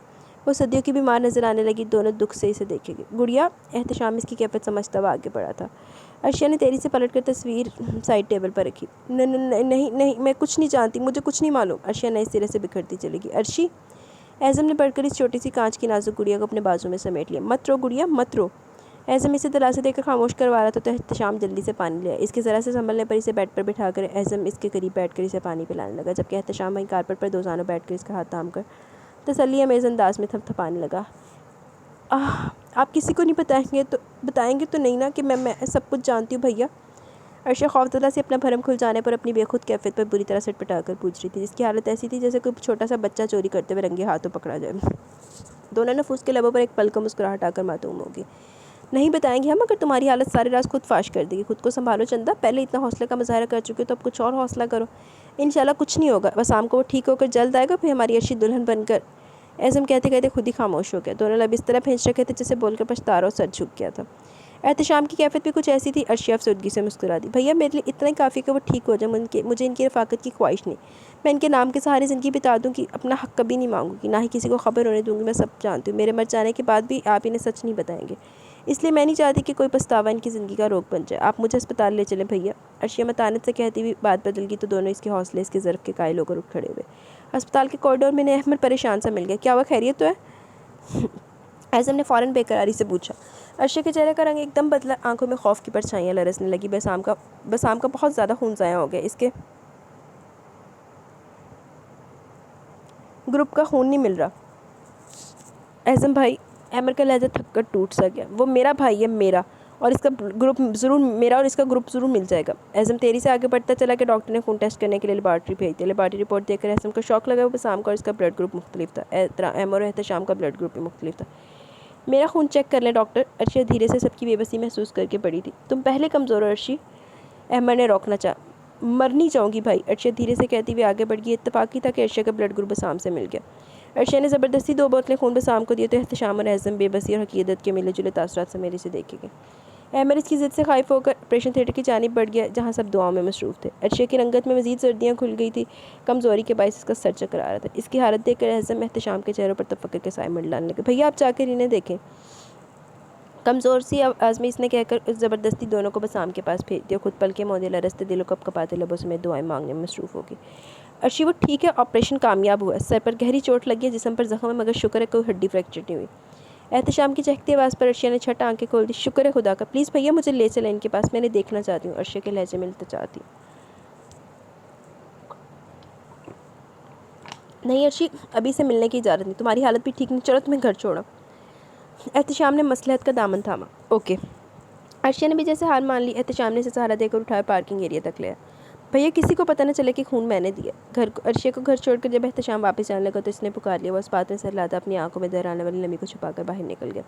وہ صدیوں کی بیمار نظر آنے لگی۔ دونوں دکھ سے اسے دیکھے گئے۔ گڑیا، احتشام اس کی کیفیت سمجھتا ہوا آگے بڑھا تھا۔ عرشیہ نے تیزی سے پلٹ کر تصویر سائڈ ٹیبل پر رکھی۔ نہیں، میں کچھ نہیں جانتی، مجھے کچھ نہیں معلوم۔ عرشیہ نئے سرے سے بکھرتی چلی گئی۔ عرشی! اعظم نے بڑھ کر اس چھوٹی سی کانچ کی نازک گڑیا کو اپنے بازو میں سمیٹ لیا۔ مت رو گڑیا، مت رو۔ اعظم اسے دلاسے دے کر خاموش کروا رہا تھا تو احتشام جلدی سے پانی لے آیا۔ اس کے ذرا سے سنبھلنے پر اسے بیڈ پر بٹھا کر اعظم اس کے قریب بیٹھ کر اسے پانی پلانے لگا، جبکہ احتشام وہیں کارپٹ پر دوزانوں بیٹھ کر اس کا ہاتھ تھام کر تسلی آمیز انداز میں تھپتھپانے لگا۔ آپ کسی کو نہیں بتائیں گے تو نہیں نا کہ میں سب کچھ جانتی ہوں بھیا؟ عرشیہ خوفزدہ سے اپنا بھرم کھل جانے پر اپنی بے خود کیفیت پر بری طرح سٹپٹا کر پوچھ رہی تھی، جس کی حالت ایسی تھی جیسے کوئی چھوٹا سا بچہ چوری کرتے ہوئے رنگے ہاتھوں پکڑا جائے۔ دونوں نفوس کے لبوں پر ایک پل کو مسکراہٹ آ کر معدوم ہوگی۔ نہیں بتائیں گے ہم، مگر تمہاری حالت سارے راز خود فاش کر دے گی۔ خود کو سنبھالو چندہ، پہلے اتنا حوصلے کا مظاہرہ کر چکے تو اب کچھ اور حوصلہ کرو۔ انشاءاللہ کچھ نہیں ہوگا، بس کو وہ ٹھیک ہو کر جلد آئے گا، پھر ہماری عرشی دلہن بن کر۔ اعظم کہتے کہتے خود ہی خاموش ہو گیا۔ دونوں لب اس طرح پھینچ رکھے تھے جیسے بول کر پچھتا رہا ہو، سر جھک گیا تھا۔ احتشام کی کیفیت بھی کچھ ایسی تھی۔ عرشیہ افسردگی سے مسکرا دی۔ بھیا میرے لیے اتنا ہی کافی کہ وہ ٹھیک ہو جائے، مجھے ان کی رفاقت کی خواہش نہیں۔ میں ان کے نام کے سہارے زندگی بتا دوں گی، اپنا حق کبھی نہیں مانگوں گی، نہ ہی کسی کو خبر ہونے دوں گی۔ میں سب جانتی ہوں، میرے مر جانے کے بعد بھی آپ انہیں سچ نہیں بتائیں گے، اس لیے میں نہیں چاہتی کہ کوئی پچھتاوا ان کی زندگی کا روک بن جائے۔ آپ مجھے اسپتال لے چلیں بھیا۔ عرشیہ متانت سے کہتی ہوئی بات بدل گئی تو دونوں اس کے حوصلے اس کے ظرف کے قائل ہو کر اٹھ کھڑے ہوئے۔ اسپتال کے کوریڈور میں احمد پریشان سا مل گیا۔ کیا ہوا، خیریت تو ہے؟ اعظم نے فوراً بے قراری سے پوچھا۔ عرشیہ کے چہرے کا رنگ ایک دم بدلا، آنکھوں میں خوف کی پرچھائیاں لرزنے لگی۔ بسام کا بہت زیادہ خون ضائع ہو گیا، اس کے گروپ کا خون نہیں مل رہا۔ اعظم بھائی، احمد کا لہجہ تھک کر ٹوٹ سا گیا۔ وہ میرا بھائی ہے، میرا، اور اس کا گروپ ضرور مل جائے گا۔ اعظم تیزی سے آگے بڑھتا چلا کہ ڈاکٹر نے خون ٹیسٹ کرنے کے لیے لیبارٹری بھیج دیا۔ لیبارٹری رپورٹ دیکھ کر اعظم کو شوق لگا۔ وہ بسام کا اور اس کا بلڈ گروپ مختلف تھا۔ احمد اور احتشام کا بلڈ گروپ بھی مختلف تھا۔ میرا خون چیک کر لیں ڈاکٹر۔ عرشیہ دھیرے سے سب کی بے بسی محسوس کر کے پڑی تھی۔ تم پہلے کمزور ہو عرشی، احمد نے روکنا چاہا۔ مرنی چاہوں گی بھائی، عرشیہ دھیرے سے کہتی ہوئی آگے بڑھ گئی۔ اتفاقی تھا کہ عرشیہ کا بلڈ گروپ بسام سے مل گیا۔ عرشیہ نے زبردستی 2 بوتلیں خون بسام کو دیے تو احتشام اور اعظم بے بسی اور حقیقت کے ملے جلے تاثرات سے میرے سے دیکھے گئے۔ احمد اس کی ضد سے خائف ہو کر آپریشن تھیٹر کی جانب بڑھ گیا، جہاں سب دعاؤں میں مصروف تھے۔ عرشیہ کی رنگت میں مزید زردیاں کھل گئی تھی، کمزوری کے باعث اس کا سر چکرا رہا تھا۔ اس کی حالت دیکھ کر اعظم احتشام کے چہروں پر تفکر کے سائے منڈلانے لگے۔ بھیا آپ جا کر انہیں دیکھیں۔ کمزور سی آزمیز نے کہہ کر زبردستی دونوں کو بسام کے پاس بھیج دیا۔ خود پلکیں موندے لرزتے دل و کپ کپاتے لبوں سمیت دعائیں مانگنے میں مصروف ہو گئی۔ عرشی وہ ٹھیک ہے، آپریشن کامیاب ہوا ہے، سر پر گہری چوٹ لگی ہے، جسم پر زخم ہے، مگر شکر ہے کوئی ہڈی فریکچر نہیں ہوئی۔ احتشام کی چہکتی آواز پر عرشیہ نے چھٹ آنکھیں کھول دی۔ شکر ہے خدا کا، پلیز بھیا مجھے لے چلیں ان کے پاس، میں انہیں دیکھنا چاہتی ہوں۔ عرشیہ کے لہجے میں التجا تھی۔ نہیں عرشی، ابھی سے ملنے کی اجازت نہیں، تمہاری حالت بھی ٹھیک نہیں، چلو تمہیں گھر چھوڑا۔ احتشام نے مصلحت کا دامن تھاما۔ اوکے۔ عرشیہ نے بھی جیسے ہار مان لی۔ احتشام نے اسے سہارا دے کر اٹھایا پارکنگ ایریا تک لیا۔ بھیا کسی کو پتہ نہ چلے کہ خون میں نے دیا۔ عرشیہ کو گھر چھوڑ کر جب احتشام واپس جانے لگا تو اس نے پکار لیا۔ وہ اس بات میں سر لادا اپنی آنکھوں میں دہرانے والی نمی کو چھپا کر باہر نکل گیا۔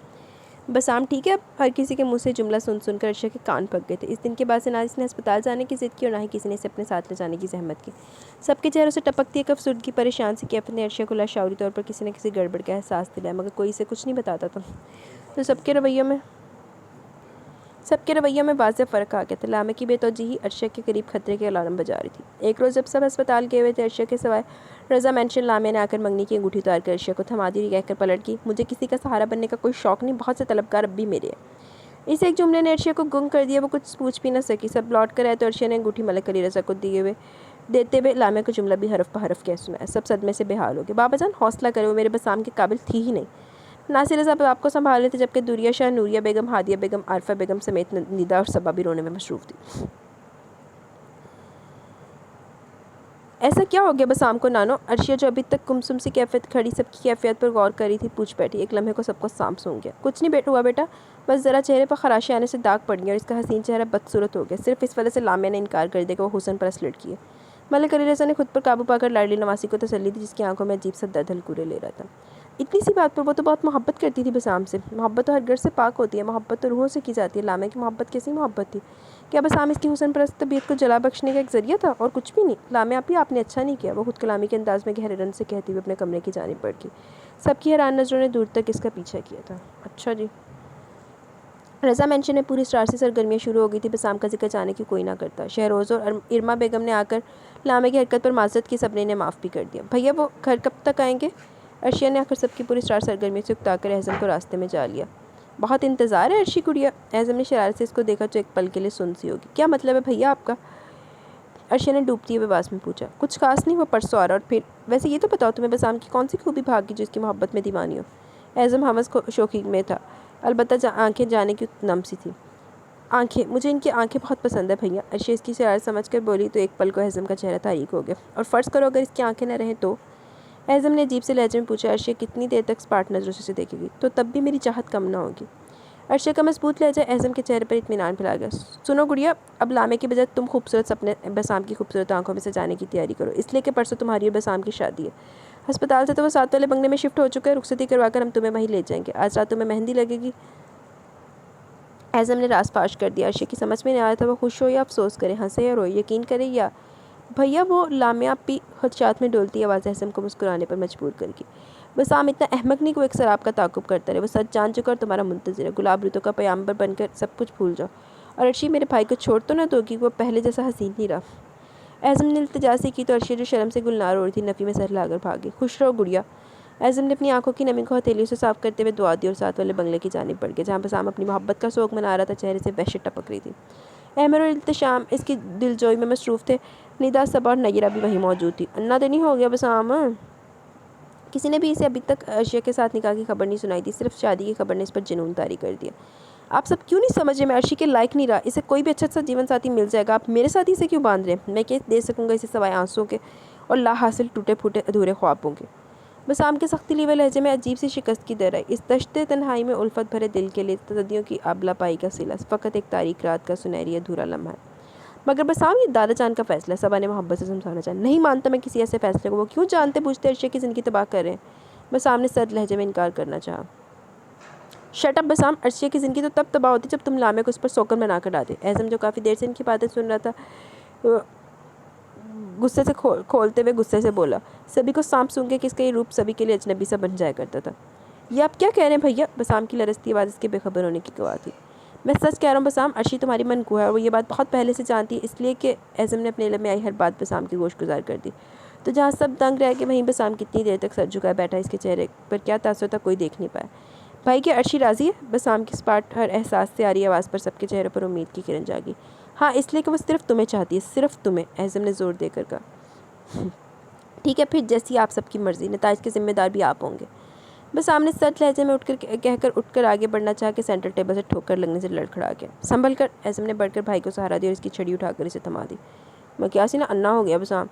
بسام ٹھیک ہے؟ اب ہر کسی کے منہ سے جملہ سن کر عرشیہ کے کان پک گئے تھے۔ اس دن کے بعد سے نہ اس نے اسپتال جانے کی ضد کی اور نہ ہی کسی نے اسے اپنے ساتھ لے جانے کی زحمت کی۔ سب کے چہروں سے ٹپکتی ایک افسردگی پریشان سی کیفیت نے عرشیہ کو لاشعوری طور پر کسی نہ کسی گڑبڑ کا احساس دلایا، مگر کوئی اسے کچھ نہیں بتاتا تھا۔ تو سب کے رویوں میں واضح فرق آ گیا تھا۔ لامے کی بے توجہی عرشیہ کے قریب خطرے کے الارم بجا رہی تھی۔ ایک روز جب سب اسپتال گئے ہوئے تھے، عرشیہ کے سوائے رضا مینشن لامے نے آ کر منگنی کی انگوٹھی اتار کر عرشیہ کو تھما دی، کہہ کر پلٹ گئی، مجھے کسی کا سہارا بننے کا کوئی شوق نہیں، بہت سے طلبگار اب بھی میرے ہیں۔ اس ایک جملے نے عرشیہ کو گنگ کر دیا۔ وہ کچھ پوچھ بھی نہ سکی۔ سب لوٹ کر آئے تو عرشیہ نے انگوٹھی ملک علی رضا کو دیتے ہوئے لامے کو جملہ بھی حرف بحرف کہہ سنایا۔ سب صدمے سے بے حال ہو گئے۔ بابا جان حوصلہ کرے، وہ میرے بسام کے قابل تھی ہی نہیں۔ ناصر رضا آپ کو سنبھال رہے تھے، جبکہ دوریا شاہ، نوریہ بیگم، ہادیہ بیگم، عارفہ بیگم سمیت نیدا اور صبا بھی رونے میں مصروف تھی۔ ایسا کیا ہو گیا بسام کو نانو؟ عرشیہ جو ابھی تک گمسم سی کیفیت کھڑی سب کی کیفیت پر غور کر رہی تھی پوچھ بیٹھی۔ ایک لمحے کو سب کو سانپ سونگ گیا۔ کچھ نہیں ہوا بیٹا، بس ذرا چہرے پر خراشیں آنے سے داغ پڑ گئی اور اس کا حسین چہرہ بدصورت ہو گیا، صرف اس وجہ سے لامے نے انکار کر دیا کہ وہ حسن پرست لڑکی ہے۔ ملک علی رضا نے خود پر قابو پا کر لاڈلی نواسی کو تسلی دی، جس کی آنکھوں میں عجیب سا درد ہلکورے لے رہا تھا۔ اتنی سی بات پر وہ تو بہت محبت کرتی تھی بسام سے۔ محبت تو ہر گھر سے پاک ہوتی ہے، محبت تو روحوں سے کی جاتی ہے۔ لامے کی محبت کیسی محبت تھی؟ کیا بسام اس کی حسن پرست طبیعت کو جلا بخشنے کا ایک ذریعہ تھا اور کچھ بھی نہیں؟ لامیا اپی آپ نے اچھا نہیں کیا، وہ خود کلامی کے انداز میں گہرے رن سے کہتی ہوئے اپنے کمرے کی جانب بڑھ گئی۔ سب کی حیران نظروں نے دور تک اس کا پیچھا کیا تھا۔ اچھا جی۔ رضا مینشن میں پوری اسٹار سے سرگرمیاں شروع ہو گئی تھی۔ بسام کا ذکر چاہنے کی کوئی نہ کرتا۔ شہروز اور ارما بیگم نے آ کر لامیا کی حرکت پر معذرت کی، سب نے انہیں معاف بھی کر دیا۔ بھیا وہ گھر کب تک آئیں گے؟ عرشیہ نے آخر سب کی پوری اسٹار سرگرمی سے اکتا کر اعظم کو راستے میں جا لیا۔ بہت انتظار ہے عرشی گڑیا؟ اعظم نے شرارت سے اس کو دیکھا تو ایک پل کے لیے سن سی ہوگی۔ کیا مطلب ہے بھیا آپ کا؟ عرشیہ نے ڈوبتی ہوئے آواز میں پوچھا۔ کچھ خاص نہیں، وہ پرسوں آ رہا، اور پھر ویسے یہ تو بتاؤ تمہیں بسام کی کون سی خوبی بھاگی جو اس کی محبت میں دیوانی ہو؟ اعظم حوث شوخی میں تھا، البتہ آنکھیں جانے کی نم سی تھی۔ آنکھیں، مجھے ان کی آنکھیں بہت پسند ہے بھیا، عرشیہ اس کی شرارت سمجھ کر بولی تو ایک پل کو اعظم کا چہرہ تاریک ہو گیا۔ اور فرض کرو اگر اس کی آنکھیں نہ رہیں تو؟ اعظم نے عجیب سے لہجے میں پوچھا۔ عرشیہ کتنی دیر تک اسپاٹ نظروں سے دیکھے گی؟ تو تب بھی میری چاہت کم نہ ہوگی۔ عرشیہ کا مضبوط لہجہ اعظم کے چہرے پر اطمینان پھیلا گیا۔ سنو گڑیا، اب لامے کی بجائے تم خوبصورت سپنے بسام کی خوبصورت آنکھوں میں سجانے کی تیاری کرو، اس لیے کہ پرسوں تمہاری اور بسام کی شادی ہے۔ ہسپتال سے تو وہ 7 والے بنگلے میں شفٹ ہو چکا ہے، رخصتی کروا کر ہم تمہیں وہیں لے جائیں گے۔ آج رات تمہیں مہندی لگے گی۔ اعظم نے راز فاش کر دیا۔ عرشیہ کی سمجھ میں نہیں آ رہا تھا وہ خوش ہو یا افسوس کرے، ہنسے یا روئے، یقین کرے یا بھیا وہ لامیا اپی خدشات میں ڈولتی آواز اعظم کو مسکرانے پر مجبور کر گئی۔ بسام اتنا احمق نہیں کہ وہ ایک سراب کا تعاقب کرتا رہے، وہ سچ جان چکا اور تمہارا منتظر ہے۔ گلاب ریتوں کا پیامبر بن کر سب کچھ بھول جاؤ، اور عرشی میرے بھائی کو چھوڑ تو نہ دو گی، وہ پہلے جیسا حسین نہیں رہا۔ اعظم نے التجا سی کی تو عرشی جو شرم سے گلنار ہو رہی تھی نفی میں سر لا کر بھاگی۔ خوش رہو گڑیا۔ اعظم نے اپنی آنکھوں کی نمی کو ہتھیلیوں سے صاف کرتے ہوئے دعا دی اور 7 والے بنگلے کی جانب بڑھ گیا، جہاں بسام اپنی محبت کا سوگ منا رہا تھا۔ چہرے سے وحشت ٹپک رہی تھی۔ احمد اور التشام اس کی دلجوئی میں مصروف تھے۔ ندا، صبا اور نیرہ بھی وہیں موجود تھی۔ انا تو نہیں ہو گیا بسام؟ کسی نے بھی اسے ابھی تک عرشیہ کے ساتھ نکاح کی خبر نہیں سنائی تھی، صرف شادی کی خبر نے اس پر جنون طاری کر دیا۔ آپ سب کیوں نہیں سمجھ رہے؟ میں عرشی کے لائق نہیں رہا، اسے کوئی بھی اچھا سا جیون ساتھی مل جائے گا، آپ میرے ساتھ اسے کیوں باندھ رہے ہیں؟ میں کیا دے سکوں گا اسے سوائے آنسوں کے اور لا حاصل ٹوٹے پھوٹے ادھورے خوابوں کے؟ بسام کے سختی لیوے لہجے میں عجیب سی شکست کی در آئی۔ اس دشت تنہائی میں الفت بھرے دل کے لیے صدیوں کی آبلا پائی کا صلہ فقط ایک تاریک رات کا سنہری ادھورا لمحہ ہے۔ مگر بسام یہ دادا جان کا فیصلہ ہے، صبا نے محبت سے سمجھانا چاہا۔ نہیں مانتا میں کسی ایسے فیصلے کو، وہ کیوں جانتے بوجھتے عرشیہ کی زندگی تباہ کر رہے ہیں؟ بسام نے سرد لہجے میں انکار کرنا چاہا۔ شٹ اپ بسام، عرشیہ کی زندگی تو تب تباہ ہوتی جب تم لامے کو اس پر سوکن بنا کر ڈالتے۔ اعظم جو کافی دیر سے ان کی باتیں سن رہا تھا غصے سے کھولتے ہوئے غصے سے بولا۔ سبھی کو سانپ سونگھے کہ اس کا یہ روپ سبھی کے لیے اجنبی سا بن جایا کرتا تھا۔ یہ آپ کیا کہہ رہے ہیں بھیا؟ بسام کی لرزتی آواز اس کے بے خبر ہونے کی گواہ تھی۔ میں سچ کہہ رہا ہوں بسام، عرشی تمہاری منقوہ ہے اور وہ یہ بات بہت پہلے سے جانتی ہے، اس لیے کہ اعظم نے اپنے علم میں آئی ہر بات بسام کی گوش گزار کر دی۔ تو جہاں سب دنگ رہ گئے وہیں بسام کتنی دیر تک سر جھکائے بیٹھا، اس کے چہرے پر کیا تاثر تھا کوئی دیکھ نہیں پایا۔ بھائی کیا عرشی راضی ہے؟ بسام کی اسپاٹ ہر احساس سے آ رہی آواز پر سب کے چہروں پر امید کی کرن جاگی۔ ہاں، اس لیے کہ وہ صرف تمہیں چاہتی ہے، صرف تمہیں، اعظم نے زور دے کر کہا۔ ٹھیک ہے پھر جیسی آپ سب کی مرضی، نتائج کے ذمہ دار بھی آپ ہوں گے۔ بسام نے سرد لہجے میں اٹھ کر آگے بڑھنا چاہا کہ سینٹر ٹیبل سے ٹھوکر لگنے سے لڑکھڑا گیا۔ سنبھل کر، اعظم نے بڑھ کر بھائی کو سہارا دیا اور اس کی چھڑی اٹھا کر اسے تھما دی۔ میں کیا سی نا انا ہو گیا بسام۔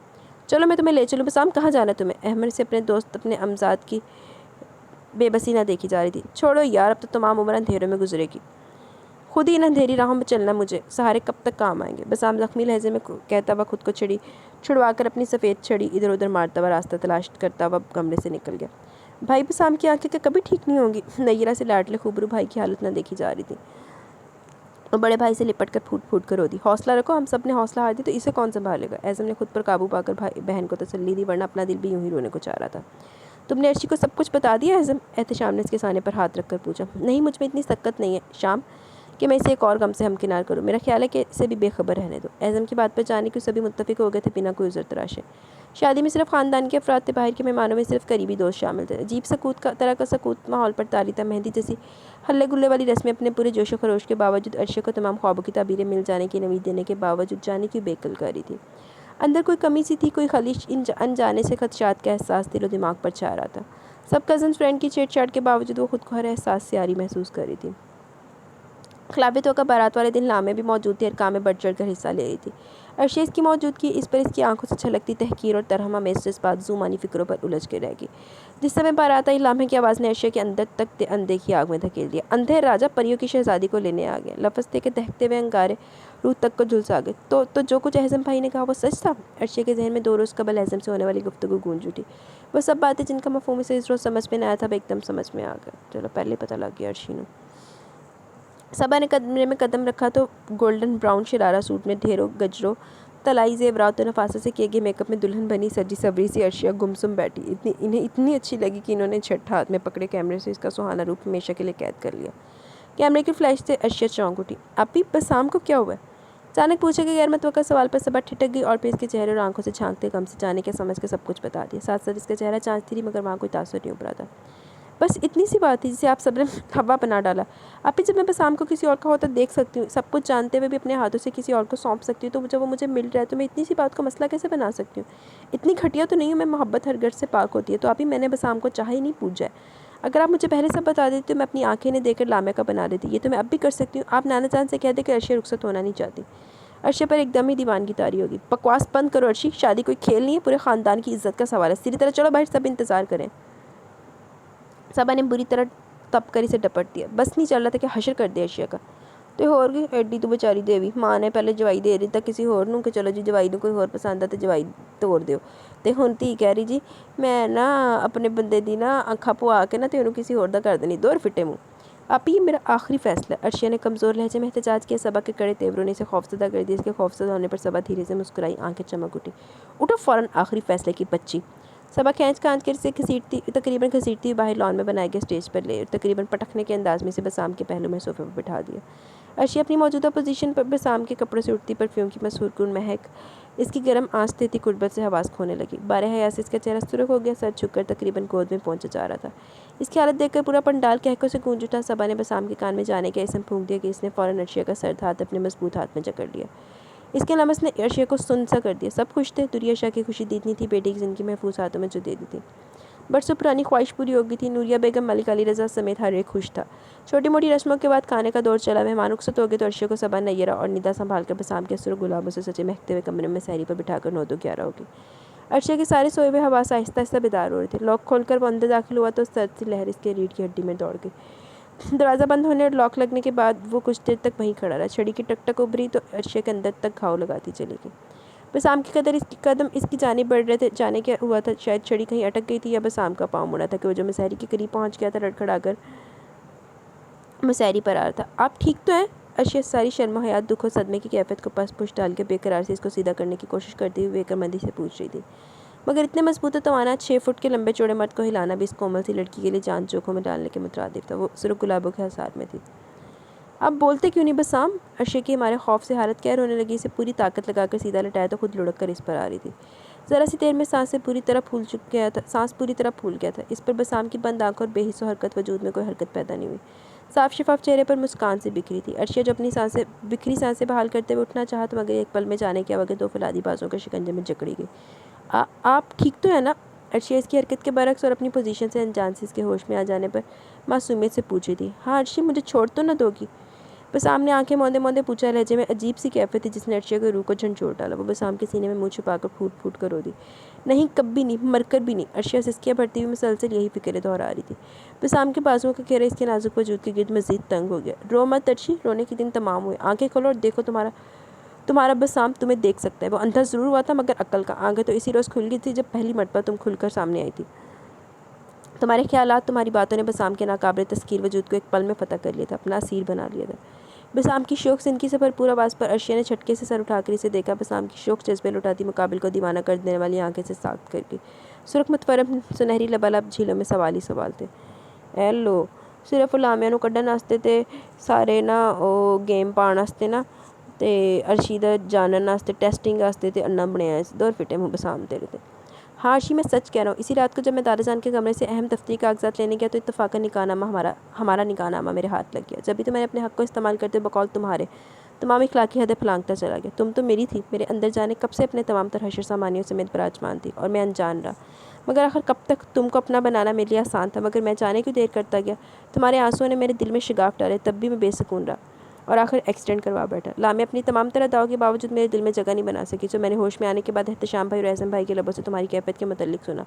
چلو میں تمہیں لے چلوں۔ بسام کہاں جانا ہے تمہیں؟ احمد سے اپنے دوست اپنے امزاد کی بے بسی نہ دیکھی جا رہی تھی۔ چھوڑو یار، اب تو تمام عمر اندھیروں میں گزرے گی، خود ہی ان اندھیری راہوں میں چلنا مجھے سہارے کب تک کام آئیں گے؟ بسام زخمی لہجے میں کہتا ہوا خود کو چھڑوا کر اپنی سفید چھڑی ادھر ادھر مارتا ہوا راستہ تلاش کرتا ہوا کمرے سے نکل گیا۔ بھائی بسام کی آنکھیں کہ کبھی ٹھیک نہیں ہوں گی؟ نیرہ سے لاڈلے خوبرو بھائی کی حالت نہ دیکھی جا رہی تھی، اور بڑے بھائی سے لپٹ کر پھوٹ پھوٹ کر رو دی۔ حوصلہ رکھو، ہم سب نے حوصلہ ہار دی تو اسے کون سنبھالے گا؟ اعظم نے خود پر قابو پا کر بہن کو تسلی دی، ورنہ اپنا دل بھی یوں ہی رونے کو چاہ رہا تھا۔ تم نے عرشی کو سب کچھ بتا دیا اعظم؟ احتشام نے اس کے سانے پر ہاتھ رکھ کر پوچھا۔ نہیں، مجھ میں اتنی سکت نہیں ہے شام کہ میں اسے ایک اور غم سے ہمکنار کروں، میرا خیال ہے کہ اسے بھی بے خبر رہنے دو۔ اعظم کی بات پر جانے کے سبھی متفق ہو گئے تھے بنا کوئی عذر تراشے۔ شادی میں صرف خاندان کے افراد تھے، باہر کے مہمانوں میں صرف قریبی دوست شامل تھے۔ عجیب طرح کا سکوت ماحول پر طاری تھا، مہندی جیسی ہلے گلے والی رسمیں اپنے پورے جوش و خروش کے باوجود، عرشیہ کو تمام خوابوں کی تعبیریں مل جانے کی نوید دینے کے باوجود جانے کی بے عقل کر رہی تھی۔ اندر کوئی کمی سی تھی، کوئی خلیش انجانے سے خدشات کا احساس دل و دماغ پر چھا رہا تھا۔ سب کزن فرینڈ کی چھیڑ چھاڑ کے باوجود وہ خود کو ہر احساس سے عاری محسوس کر رہی تھی۔ خلافت کا بارات والے دن لامے بھی موجود تھی اور کام میں بڑھ چڑھ کر حصہ لے رہی تھی۔ عرشیہ اس کی موجودگی اس پر اس کی آنکھوں سے چھلکتی تحقیر اور ترہم آمیز جذبات ذومانی فکروں پر الجھ کے رہ گئی۔ جس سمے بارات آئی، لامے کی آواز نے عرشیہ کے اندر تک اندیکھی آگ میں دھکیل دیا۔ اندھیر راجہ پریوں کی شہزادی کو لینے آ گیا۔ لفظ تھے کہ دہکتے ہوئے انگارے روح تک کو جھلسا گئے۔ تو جو کچھ اعظم بھائی نے کہا وہ سچ تھا؟ عرشیہ کے ذہن میں 2 روز قبل اعظم سے ہونے والی گفتگو گونج اٹھی۔ وہ سب باتیں جن کا مفہوم اسے اس روز سمجھ میں نہ آیا تھا، اب ایک دم سمجھ میں آ گیا۔ چلو پہلے پتہ لگ گیا عرشی نو۔ صبا نے کمرے میں قدم رکھا تو گولڈن براؤن شرارہ سوٹ میں ڈھیروں گجروں تلائی زیورات و نفاست سے کیے گئے میک اپ میں دلہن بنی سجی سبری سی عرشیہ گمسم بیٹھی انہیں اتنی اچھی لگی کہ انہوں نے جھٹ ہاتھ میں پکڑے کیمرے سے اس کا سہانا روپ ہمیشہ کے لیے قید کر لیا۔ کیمرے کی فلیش سے عرشیہ چونک اٹھی۔ اپی بسام کو کیا ہوا ہے؟ اچانک پوچھے گئے غیر متوقع سوال پر صبا ٹھٹک گئی اور پھر اس کے چہرے اور آنکھوں سے جھانکتے غم سے جانے کے سمجھ کے سب کچھ بتا دیا۔ ساتھ ساتھ اس کا چہرہ چاندتی رہی مگر وہاں کوئی تاثر نہیں ابھرا تھا۔ بس اتنی سی بات تھی جسے آپ سب نے ہوا بنا ڈالا۔ اپی جب میں بسام کو کسی اور کا ہوتا دیکھ سکتی ہوں، سب کچھ جانتے ہوئے بھی اپنے ہاتھوں سے کسی اور کو سونپ سکتی ہوں، تو جب وہ مجھے مل رہا ہے تو میں اتنی سی بات کو مسئلہ کیسے بنا سکتی ہوں؟ اتنی گھٹیا تو نہیں ہوں میں، محبت ہر گھر سے پاک ہوتی ہے۔ تو اپی میں نے بسام کو چاہا ہی نہیں پوچھا ہے۔ اگر آپ مجھے پہلے سب بتا دیتی تو میں اپنی آنکھیں نے دیکھ کر لامے کا بنا لیتی۔ یہ تو میں اب بھی کر سکتی ہوں۔ آپ نانا جان سے کہہ دیں کہ عرشیہ رخصت ہونا نہیں چاہتی۔ عرشیہ پر ایک دم ہی دیوانگی طاری ہوگی۔ بکواس بند کرو عرشی، شادی کوئی کھیل نہیں ہے، پورے خاندان کی عزت کا سوال ہے۔ سیدھی طرح چلو باہر، سب انتظار کریں۔ صبا نے بری طرح تپ کر اسے ڈپٹ دیا۔ بس نہیں چل رہا تھا کہ حشر کر دیا عرشیہ کا۔ تو ہور گئی ایڈی تو بیچاری دیوی، ماں نے پہلے جوائی دے رہی تھا کسی ہور نوں کہ چلو جی جوائی نوں کوئی ہور پسند ہے تو جوائی توڑ دیو، تے ہن تھی کہہ رہی جی میں نا اپنے بندے دی نا اکھاں پوا کے نا تے انہوں کسی ہور دا کر دینی، دور فٹے منہ۔ آپ یہ میرا آخری فیصلہ ہے۔ عرشیہ نے کمزور لہجے میں احتجاج کیا۔ صبا کے کڑے تیوروں نے اسے خوفزدہ کر دیا۔ اس کے خوفزدہ ہونے پر صبا دھیرے سے مسکرائی، آنکھیں چمک اٹھی۔ اٹھو فوراً، آخری فیصلے کی بچی۔ صبا کھینچ کھانچ کر اسے تقریباً گھسیٹتی ہوئی باہر لان میں بنائے گئے اسٹیج پر لے اور تقریباً پٹکنے کے انداز میں اسے بسام کے پہلو میں صوفے پر بٹھا دیا۔ عرشیہ اپنی موجودہ پوزیشن پر بسام کے کپڑوں سے اٹھتی پرفیوم کی مسحور کن مہک اس کی گرم آنچ دیتی قربت سے حواس کھونے لگی۔ بارہ حیا سے اس کا چہرہ سرخ ہو گیا، سر جھک کر تقریباً گود میں پہنچا جا رہا تھا۔ اس کی حالت دیکھ کر پورا پنڈال کہکوں سے گونج اٹھا۔ صبا نے بسام کے کان میں جانے کا اسم پھونک دیا کہ اس نے فوراً عرشیہ کا سرد ہاتھ اپنے مضبوط ہاتھ میں جکڑ لیا۔ اس کے لمس نے عرشیہ کو سن سا کر دیا۔ سب خوش تھے، دوری عرشیہ کی خوشی دیدنی تھی، بیٹی کی زندگی محفوظ ہاتھوں میں جو دے دی تھی۔ برسوں پرانی خواہش پوری ہو گئی تھی۔ نوریہ بیگم، ملک علی رضا سمیت ہر ایک خوش تھا۔ چھوٹی موٹی رسموں کے بعد کھانے کا دور چلا۔ مہمان رخصت ہو گئے تو عرشیہ کو صبا، نیرہ اور ندا سنبھال کر بسام کے اسر و گلابوں سے سجے مہکتے ہوئے کمرے میں سحری پر بٹھا کر 9 دو 11 ہو گئی۔ عرشیہ کے سارے سوئے ہوئے حواس آہستہ آہستہ بیدار ہو رہے تھے۔ لاک کھول کر وہ اندر داخل ہوا تو سرد سی لہر اس کے ریڑھ کی ہڈی میں دوڑ گئی۔ دروازہ بند ہونے اور لاک لگنے کے بعد وہ کچھ دیر تک وہیں کھڑا رہا۔ چھڑی کی ٹک ٹک ابھری تو عرشیہ کے اندر تک گھاؤ لگاتی چلی گئی۔ بسام کی قدم اس کی جانب بڑھ رہے تھے۔ جانے کیا ہوا تھا، شاید چھڑی کہیں اٹک گئی تھی یا بسام کا پاؤں مڑا تھا کہ وہ جو مسحری کے قریب پہنچ گیا تھا لڑکھڑا کر مسحری پر آ رہا تھا۔ آپ ٹھیک تو ہیں؟ عرشیہ ساری شرم و حیات، دکھ و صدمے کی کیفیت کو پس پش ڈال کے بے قرار سے اس کو سیدھا کرنے کی کوشش کرتی ہوئی بے مندی سے پوچھ رہی تھی، مگر اتنے مضبوط و توانا 6 فٹ کے لمبے چوڑے مرد کو ہلانا بھی اس کومل سی لڑکی کے لیے جان جوکھوں میں ڈالنے کے مترادف تھا۔ وہ سرخ گلابوں کے حصار میں تھی۔ آپ بولتے کیوں نہیں بسام؟ عرشیہ کی ہمارے خوف سے حالت قہر ہونے لگی۔ اسے پوری طاقت لگا کر سیدھا لٹایا تو خود لڑک کر اس پر آ رہی تھی۔ ذرا سی دیر میں سانس پوری طرح پھول گیا تھا۔ اس پر بسام کی بند آنکھوں اور بے حس و حرکت وجود میں کوئی حرکت پیدا نہیں ہوئی۔ صاف شفاف چہرے پر مسکان سے بکھری تھی۔ عرشیہ جو اپنی بکھری سانسیں بحال کرتے ہوئے اٹھنا چاہا تو مگر ایک پل میں جانے کے بغیر 2 فولادی بازوں کے شکنجے میں جکڑی گئی۔ آپ ٹھیک تو ہے نا؟ عرشیہ اس کی حرکت کے برعکس اور اپنی پوزیشن سے انجان سے اس کے ہوش میں آ جانے پر معصومیت سے پوچھ رہی تھی۔ ہاں عرشی، مجھے چھوڑ تو نہ دو گی؟ بسام نے آنکھیں موندے موندے پوچھا۔ لہجے میں عجیب سی کیفیت تھی جس نے عرشیہ کی روح کو جھنجھوڑ ڈالا۔ وہ بسام کے سینے میں منہ چھپا کر پھوٹ پھوٹ کر رو دی۔ نہیں، کبھی نہیں، مر کر بھی نہیں۔ عرشیہ سسکیاں بھرتی ہوئی مسلسل یہی فکریں دہرا رہی تھی۔ بسام کے بازوؤں کا گھیرا اس کے نازک وجود کے گرد مزید تنگ ہو گیا۔ رو مت عرشی، رونے کے دن تمام ہوئے۔ آنکھیں کھولو اور دیکھو، تمہارا بسام تمہیں دیکھ سکتا ہے۔ وہ اندھا ضرور ہوا تھا مگر عقل کا۔ آنکھیں تو اسی روز کھل گئی تھی جب پہلی مرتبہ تم کھل کر سامنے آئی تھی۔ تمہارے خیالات، تمہاری باتوں نے بسام کے ناقابل تسخیر وجود کو ایک پل میں فتح کر لیا تھا، اپنا اسیر بنا لیا تھا۔ بسام کی شوخ زندگی سے بھرپور آواز پر عرشیہ نے جھٹکے سے سر اٹھا کر اسے دیکھا۔ بسام کی شوخ جذبے لٹاتی مقابل کو دیوانہ کر دینے والی آنکھیں سے ساکت کر گئی۔ سرخ متورم سنہری لبالب جھیلوں میں سوال ہی سوال تھے۔ اے لو، صرف لامیاں نوں کڈن واسطے تے سارے نا او گیم پان واسطے نا تے عرشی دا جانن واسطے ٹیسٹنگ واسطے تے انّا بنیا ہے۔ دور فٹے منہ بسام تیرے تے۔ ہاں عرشی، میں سچ کہہ رہا ہوں۔ اسی رات کو جب میں دادا جان کے کمرے سے اہم دفتری کاغذات لینے گیا تو اتفاقاً ہمارا نکاح نامہ میرے ہاتھ لگ گیا۔ جبھی تو میں نے اپنے حق کو استعمال کرتے بقول تمہارے تمام اخلاقی حدیں پھلانگتا چلا گیا۔ تم تو میری تھی، میرے اندر جانے کب سے اپنے تمام تر حشر سامانیوں سمیت براجمان تھی اور میں انجان رہا۔ مگر آخر کب تک؟ تم کو اپنا بنانا میرے لیے آسان تھا مگر میں جانے کیوں دیر کرتا گیا؟ تمہارے آنسوؤں نے میرے دل میں شگاف ڈالے، تب بھی میں بے سکون رہا اور آخر ایکسیڈنٹ کروا بیٹھا۔ لامیا اپنی تمام تر اداؤں کے باوجود میرے دل میں جگہ نہیں بنا سکی۔ جو میں نے ہوش میں آنے کے بعد احتشام بھائی اور اعظم بھائی کے لبوں سے تمہاری کیفیت کے متعلق سنا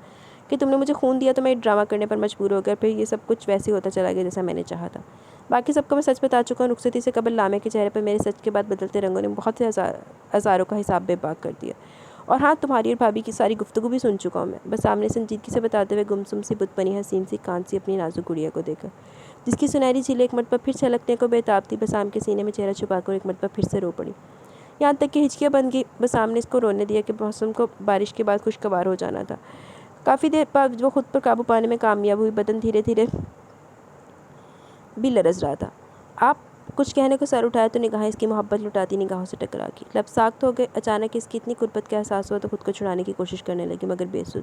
کہ تم نے مجھے خون دیا تو میں ڈرامہ کرنے پر مجبور ہو گیا، پھر یہ سب کچھ ویسے ہوتا چلا گیا جیسا میں نے چاہا تھا۔ باقی سب کو میں سچ بتا چکا ہوں۔ رخصتی سے قبل لامیا کے چہرے پر میرے سچ کے بعد بدلتے رنگوں نے بہت سے ہزاروں کا حساب بے باک کر دیا۔ اور ہاں، تمہاری اور بھابھی کی ساری گفتگو بھی سن چکا ہوں میں۔ بس سامنے سنجیدگی سے بتاتے ہوئے گمسم سی بت بنی حسین سی کان سی اپنی نازک گڑیا کو دیکھا۔ جس کی سنہری جھیلیں ایک مرتبہ پھر چھلکنے کو بےتاب تھی، بسام کے سینے میں چہرہ چھپا کر ایک مرتبہ پھر سے رو پڑی، یہاں تک کہ ہچکیاں بن گئی۔ بسام نے اس کو رونے دیا کہ موسم کو بارش کے بعد خوشگوار ہو جانا تھا۔ کافی دیر بعد وہ خود پر قابو پانے میں کامیاب ہوئی، بدن دھیرے دھیرے بھی لرز رہا تھا۔ آپ کچھ کہنے کو سر اٹھایا تو نگاہیں اس کی محبت لٹاتی نگاہوں سے ٹکرا گئی، لب ساخت ہو گئے۔ اچانک اس کی اتنی قربت کا احساس ہوا تو خود کو چھڑانے کی کوشش کرنے لگی، مگر بے سود۔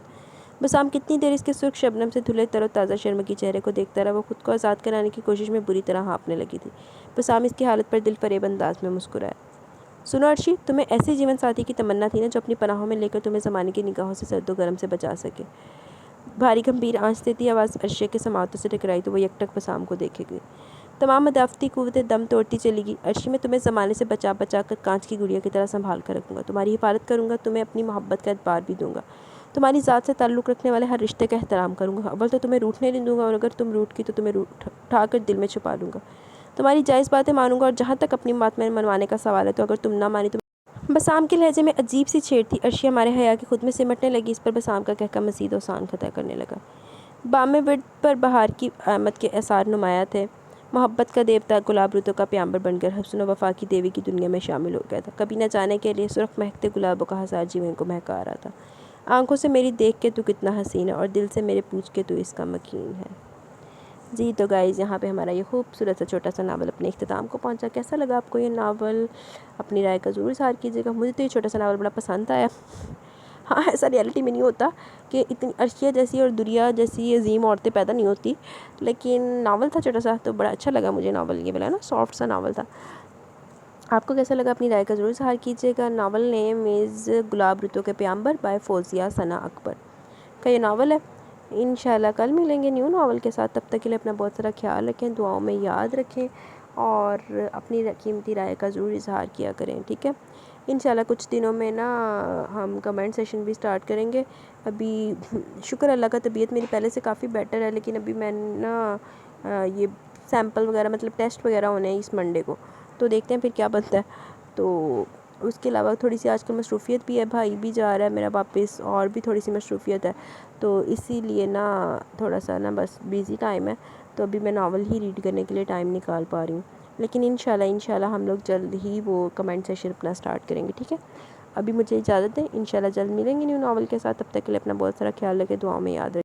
بسام کتنی دیر اس کے سرخ شبنم سے دھلے تر و تازہ شرمگی چہرے کو دیکھتا رہا۔ وہ خود کو آزاد کرانے کی کوشش میں بری طرح ہانپنے لگی تھی۔ بسام اس کی حالت پر دل فریب انداز میں مسکرایا۔ سنو عرشی، تمہیں ایسے جیون ساتھی کی تمنا تھی نا جو اپنی پناہوں میں لے کر تمہیں زمانے کی نگاہوں سے سرد و گرم سے بچا سکے۔ بھاری گمبھیر آنچ دیتی آواز عرشی کے سماعتوں سے ٹکرائی تو وہ یک ٹک بسام کو دیکھے گئی۔ تمام مدافعتی قوتیں دم توڑتی چلی گئی۔ عرشی، میں تمہیں زمانے سے بچا بچا کر کانچ کی گڑیا کی طرح سنبھال کر رکھوں گا، تمہاری حفاظت کروں گا، تمہیں اپنی محبت کا اعتبار بھی دوں گا، تمہاری ذات سے تعلق رکھنے والے ہر رشتے کا احترام کروں گا، اول تو تمہیں روٹھنے نہیں دوں گا، اور اگر تم روٹھ گئی تو تمہیں اٹھا کر دل میں چھپا لوں گا، تمہاری جائز باتیں مانوں گا، اور جہاں تک اپنی بات میں منوانے کا سوال ہے تو اگر تم نہ مانی تو بسام کے لہجے میں عجیب سی چھیڑ تھی۔ عرشی ہمارے حیا کی خود میں سمٹنے لگی۔ اس پر بسام کا کہکہ مزید اوسان خطا کرنے لگا۔ بام ورد پر بہار کی آمد کے آثار نمایاں تھے۔ محبت کا دیوتا گلاب رتوں کا پیامبر بن کر حسن و وفا کی دیوی کی دنیا میں شامل ہو گیا تھا۔ کبھی نہ جانے کے لیے سرخ مہکتے گلابوں کا ہزار جیون کو مہکا رہا تھا۔ آنکھوں سے میری دیکھ کے تو کتنا حسین ہے، اور دل سے میرے پوچھ کے تو اس کا مکین ہے۔ جی تو گائز، یہاں پہ ہمارا یہ خوبصورت سا چھوٹا سا ناول اپنے اختتام کو پہنچا۔ کیسا لگا آپ کو یہ ناول؟ اپنی رائے کا ضرور اظہار کیجیے گا۔ مجھے تو یہ چھوٹا سا ناول بڑا پسند آیا۔ ہاں، ایسا ریئلٹی میں نہیں ہوتا کہ اتنی عرشیہ جیسی اور دریا جیسی عظیم عورتیں پیدا نہیں ہوتی، لیکن ناول تھا چھوٹا سا تو بڑا اچھا لگا مجھے ناول، یہ بلا نا سافٹ سا ناول تھا۔ آپ کو کیسا لگا اپنی رائے کا ضرور اظہار کیجیے گا۔ ناول نیم از گلاب رتوں کے پیامبر بائی فوزیہ ثنا اکبر کا یہ ناول ہے۔ انشاءاللہ کل ملیں گے نیو ناول کے ساتھ، تب تک کے لیے اپنا بہت سارا خیال رکھیں، دعاؤں میں یاد رکھیں، اور اپنی قیمتی رائے کا ضرور اظہار کیا کریں، ٹھیک ہے۔ انشاءاللہ کچھ دنوں میں نا ہم کمنٹ سیشن بھی سٹارٹ کریں گے۔ ابھی شکر اللہ کا طبیعت میری پہلے سے کافی بیٹر ہے، لیکن ابھی میں نا یہ سیمپل وغیرہ مطلب ٹیسٹ وغیرہ ہونے ہیں اس منڈے کو، تو دیکھتے ہیں پھر کیا بنتا ہے۔ تو اس کے علاوہ تھوڑی سی آج کل مصروفیت بھی ہے، بھائی بھی جا رہا ہے میرا واپس، اور بھی تھوڑی سی مصروفیت ہے، تو اسی لیے نا تھوڑا سا نا بس بیزی ٹائم ہے، تو ابھی میں ناول ہی ریڈ کرنے کے لیے ٹائم نکال پا رہی ہوں، لیکن انشاءاللہ ہم لوگ جلد ہی وہ کمنٹ سیشن اپنا سٹارٹ کریں گے، ٹھیک ہے۔ ابھی مجھے اجازت دیں، انشاءاللہ جلد ملیں گے نیو ناول کے ساتھ، تب تک کے لیے اپنا بہت سارا خیال رکھیں، دعاؤں میں یاد رکھیں۔